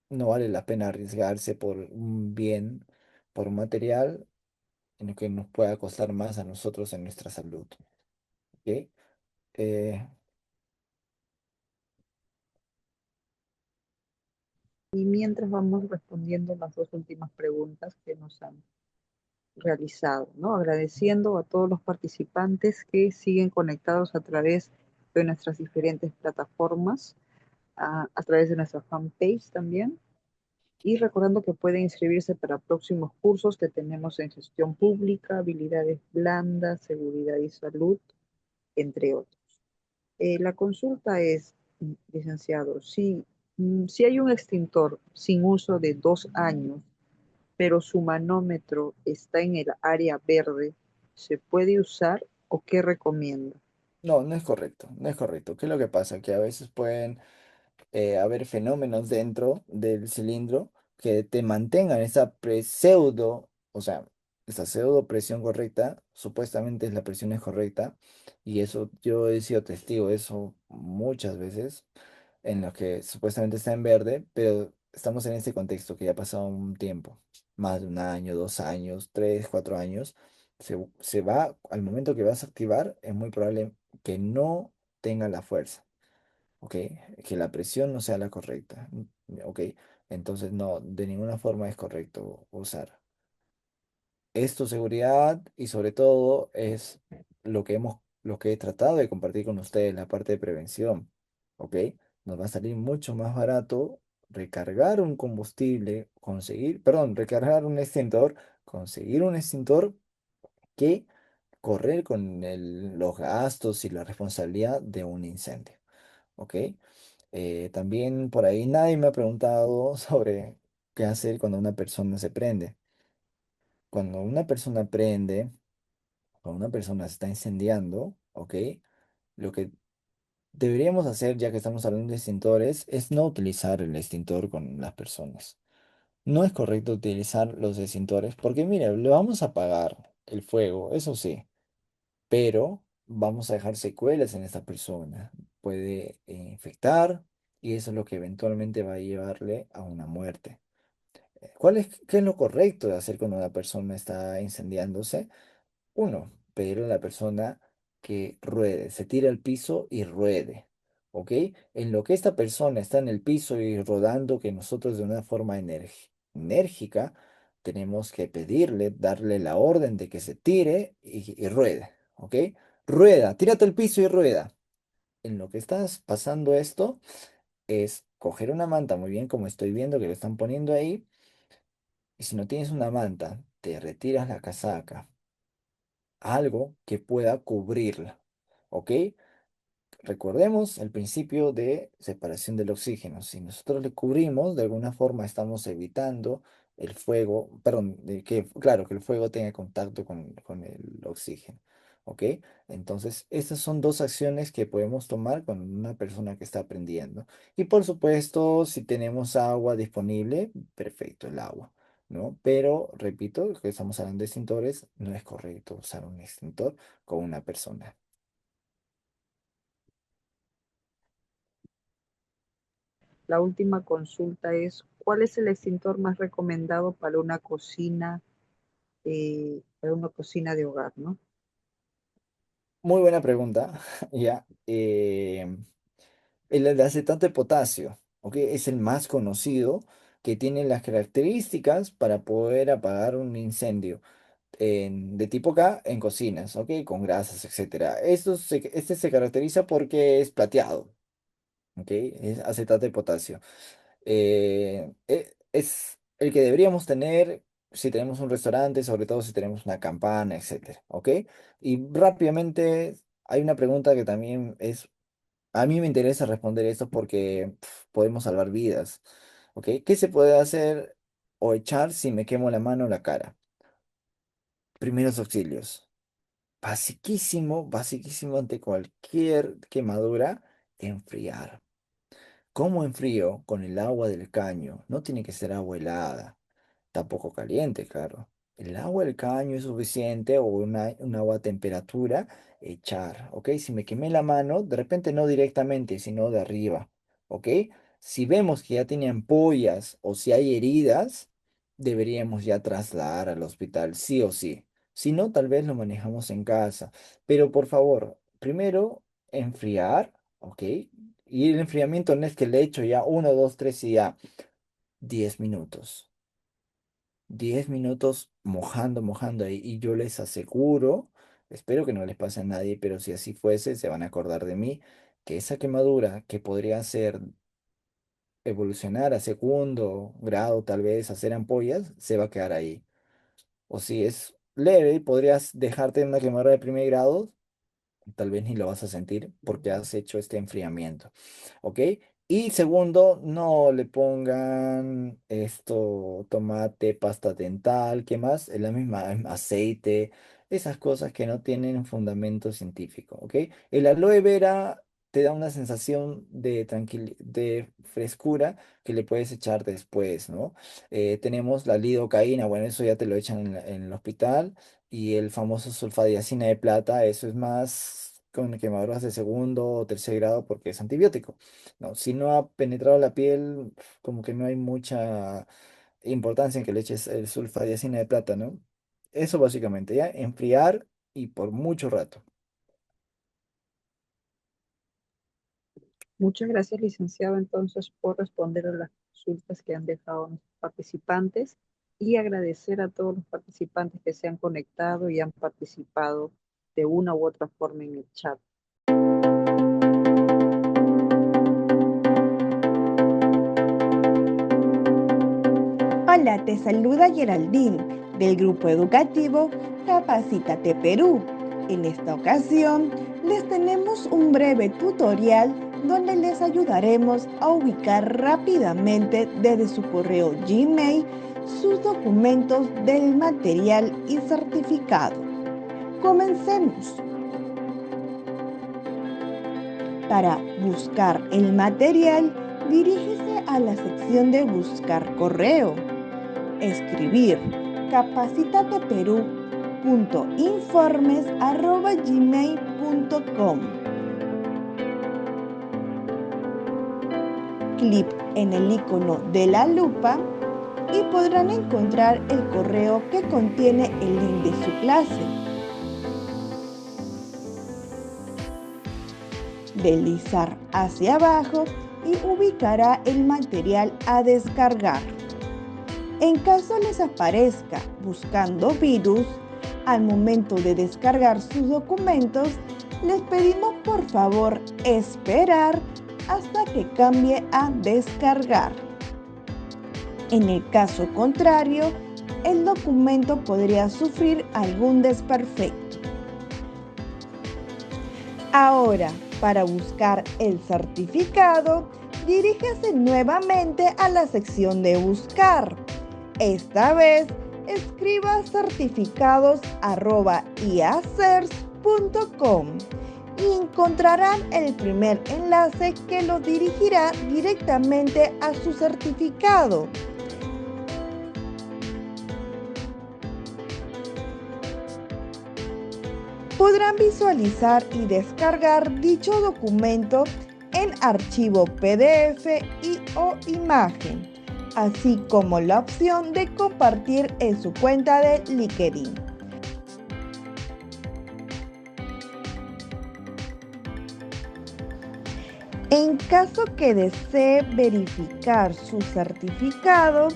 no vale la pena arriesgarse por un bien, por un material en lo que nos pueda costar más a nosotros en nuestra salud. ¿Ok? Eh, Y mientras vamos respondiendo las dos últimas preguntas que nos han realizado, ¿no? Agradeciendo a todos los participantes que siguen conectados a través de nuestras diferentes plataformas, a través de nuestra fanpage también, y recordando que pueden inscribirse para próximos cursos que tenemos en gestión pública, habilidades blandas, seguridad y salud, entre otros. La consulta es, licenciado, si hay un extintor sin uso de 2 años, pero su manómetro está en el área verde, ¿se puede usar o qué recomienda? no, no es correcto, no es correcto. ¿Qué es lo que pasa? Que a veces pueden haber fenómenos dentro del cilindro que te mantengan esa pseudo, o sea, esa pseudo presión correcta, supuestamente la presión es correcta, y eso yo he sido testigo de eso muchas veces, en los que supuestamente está en verde, pero estamos en este contexto que ya ha pasado un tiempo, más de un año, 2 años, 3, 4 años, se va, al momento que vas a activar, es muy probable que no tenga la fuerza. ¿Ok? Que la presión no sea la correcta, ¿ok? Entonces no, de ninguna forma es correcto usar. Es tu seguridad y sobre todo es lo que he tratado de compartir con ustedes, la parte de prevención, ¿ok? Nos va a salir mucho más barato recargar un combustible, recargar un extintor, conseguir un extintor que correr con los gastos y la responsabilidad de un incendio, ¿ok? También por ahí nadie me ha preguntado sobre qué hacer cuando una persona se prende. Cuando una persona prende, cuando una persona se está incendiando, ¿ok? Lo que deberíamos hacer, ya que estamos hablando de extintores, es no utilizar el extintor con las personas. No es correcto utilizar los extintores porque, mira, le vamos a apagar el fuego, eso sí, pero vamos a dejar secuelas en esta persona. Puede infectar y eso es lo que eventualmente va a llevarle a una muerte. ¿Qué es lo correcto de hacer cuando una persona está incendiándose? Uno, pedirle a la persona que ruede, se tire al piso y ruede. ¿Ok? En lo que esta persona está en el piso y rodando, que nosotros de una forma enérgica tenemos que pedirle, darle la orden de que se tire y ruede. ¿Ok? Rueda, tírate al piso y rueda. En lo que estás pasando esto es coger una manta, muy bien como estoy viendo que lo están poniendo ahí, y si no tienes una manta, te retiras la casaca, algo que pueda cubrirla, ¿ok? Recordemos el principio de separación del oxígeno. Si nosotros le cubrimos, de alguna forma estamos evitando el fuego, perdón, claro, que el fuego tenga contacto con el oxígeno. ¿Ok? Entonces, estas son dos acciones que podemos tomar con una persona que está aprendiendo. Y por supuesto, si tenemos agua disponible, perfecto, el agua, ¿no? Pero, repito, que estamos hablando de extintores, no es correcto usar un extintor con una persona. La última consulta es, ¿cuál es el extintor más recomendado para una cocina de hogar, ¿no? Muy buena pregunta. Ya. El de acetato de potasio, ¿ok? Es el más conocido que tiene las características para poder apagar un incendio de tipo K en cocinas, ¿ok? Con grasas, etcétera. Este se caracteriza porque es plateado, ¿ok? Es acetato de potasio. Es el que deberíamos tener si tenemos un restaurante, sobre todo si tenemos una campana, etcétera, ¿ok? Y rápidamente hay una pregunta que también es, a mí me interesa responder esto porque podemos salvar vidas, ¿ok? ¿Qué se puede hacer o echar si me quemo la mano o la cara? Primeros auxilios. Basiquísimo, basiquísimo ante cualquier quemadura, enfriar. ¿Cómo enfrío? Con el agua del caño. No tiene que ser agua helada, tampoco caliente, claro. El agua del caño es suficiente o un agua a temperatura, echar, ¿ok? Si me quemé la mano, de repente no directamente, sino de arriba, ¿ok? Si vemos que ya tiene ampollas o si hay heridas, deberíamos ya trasladar al hospital, sí o sí. Si no, tal vez lo manejamos en casa. Pero por favor, primero enfriar, ¿ok? Y el enfriamiento no es que le echo ya 1, 2, 3 y ya 10 minutos. 10 minutos mojando, mojando ahí. Y yo les aseguro, espero que no les pase a nadie, pero si así fuese, se van a acordar de mí, que esa quemadura que podría ser evolucionar a segundo grado, tal vez hacer ampollas, se va a quedar ahí. O si es leve, podrías dejarte en una quemadura de primer grado, tal vez ni lo vas a sentir porque has hecho este enfriamiento, ¿ok? Y segundo, no le pongan esto, tomate, pasta dental, ¿qué más? Es la misma, aceite, esas cosas que no tienen fundamento científico, ¿ok? El aloe vera te da una sensación de frescura que le puedes echar después, ¿no? Tenemos la lidocaína, bueno, eso ya te lo echan en el hospital y el famoso sulfadiacina de plata, eso es más con quemaduras de segundo o tercer grado porque es antibiótico. No, si no ha penetrado la piel, como que no hay mucha importancia en que le eches el sulfadiacina de plata, ¿no? Eso básicamente, ¿ya? Enfriar y por mucho rato. Muchas gracias, licenciado, entonces, por responder a las consultas que han dejado nuestros participantes y agradecer a todos los participantes que se han conectado y han participado de una u otra forma en el chat. Hola, te saluda Geraldine del grupo educativo Capacítate Perú. En esta ocasión les tenemos un breve tutorial donde les ayudaremos a ubicar rápidamente desde su correo Gmail sus documentos del material y certificado. Comencemos. Para buscar el material, dirígese a la sección de Buscar correo. Escribir capacitateperú.informes@gmail.com. Clic en el icono de la lupa y podrán encontrar el correo que contiene el link de su clase. Deslizar hacia abajo y ubicará el material a descargar. En caso les aparezca buscando virus, al momento de descargar sus documentos, les pedimos por favor esperar hasta que cambie a descargar. En el caso contrario, el documento podría sufrir algún desperfecto. Ahora, para buscar el certificado, diríjase nuevamente a la sección de Buscar. Esta vez, escriba certificados@iacers.com y encontrarán el primer enlace que los dirigirá directamente a su certificado. Podrán visualizar y descargar dicho documento en archivo PDF y o imagen, así como la opción de compartir en su cuenta de LinkedIn. En caso que desee verificar su certificado,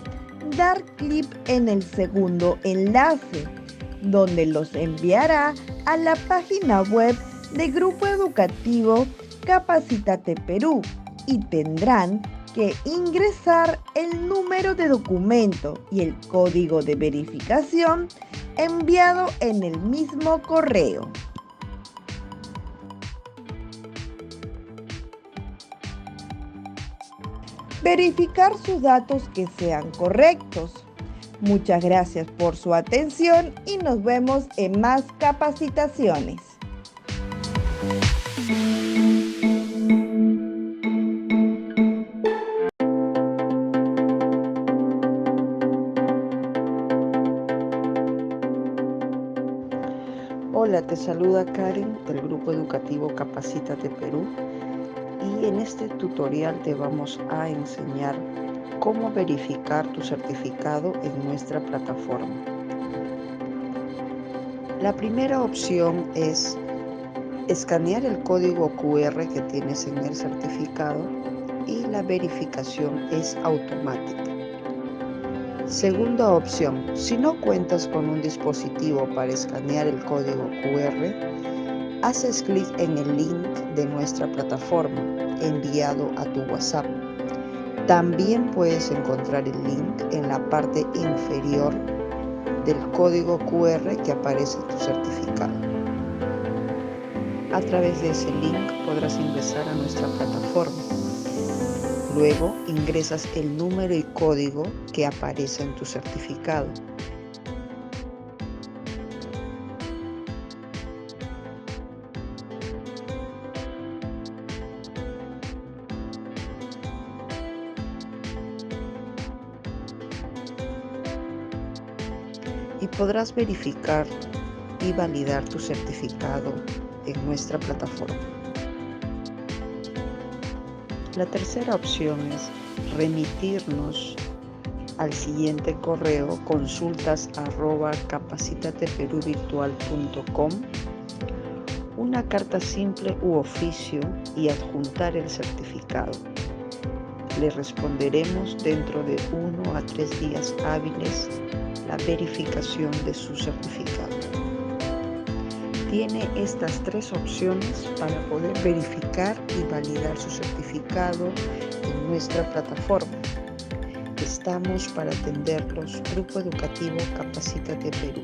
dar clic en el segundo enlace, donde los enviará a la página web del Grupo Educativo Capacítate Perú y tendrán que ingresar el número de documento y el código de verificación enviado en el mismo correo. Verificar sus datos que sean correctos. Muchas gracias por su atención y nos vemos en más capacitaciones. Hola, te saluda Karen del Grupo Educativo Capacítate Perú y en este tutorial te vamos a enseñar cómo verificar tu certificado en nuestra plataforma. La primera opción es escanear el código QR que tienes en el certificado y la verificación es automática. Segunda opción, si no cuentas con un dispositivo para escanear el código QR, haces clic en el link de nuestra plataforma enviado a tu WhatsApp. También puedes encontrar el link en la parte inferior del código QR que aparece en tu certificado. A través de ese link podrás ingresar a nuestra plataforma. Luego ingresas el número y código que aparece en tu certificado. Y podrás verificar y validar tu certificado en nuestra plataforma. La tercera opción es remitirnos al siguiente correo consultas@capacitateperuvirtual.com una carta simple u oficio y adjuntar el certificado. Le responderemos dentro de 1 a 3 días hábiles la verificación de su certificado. Tiene estas 3 opciones para poder verificar y validar su certificado en nuestra plataforma. Estamos para atenderlos, Grupo Educativo Capacítate Perú.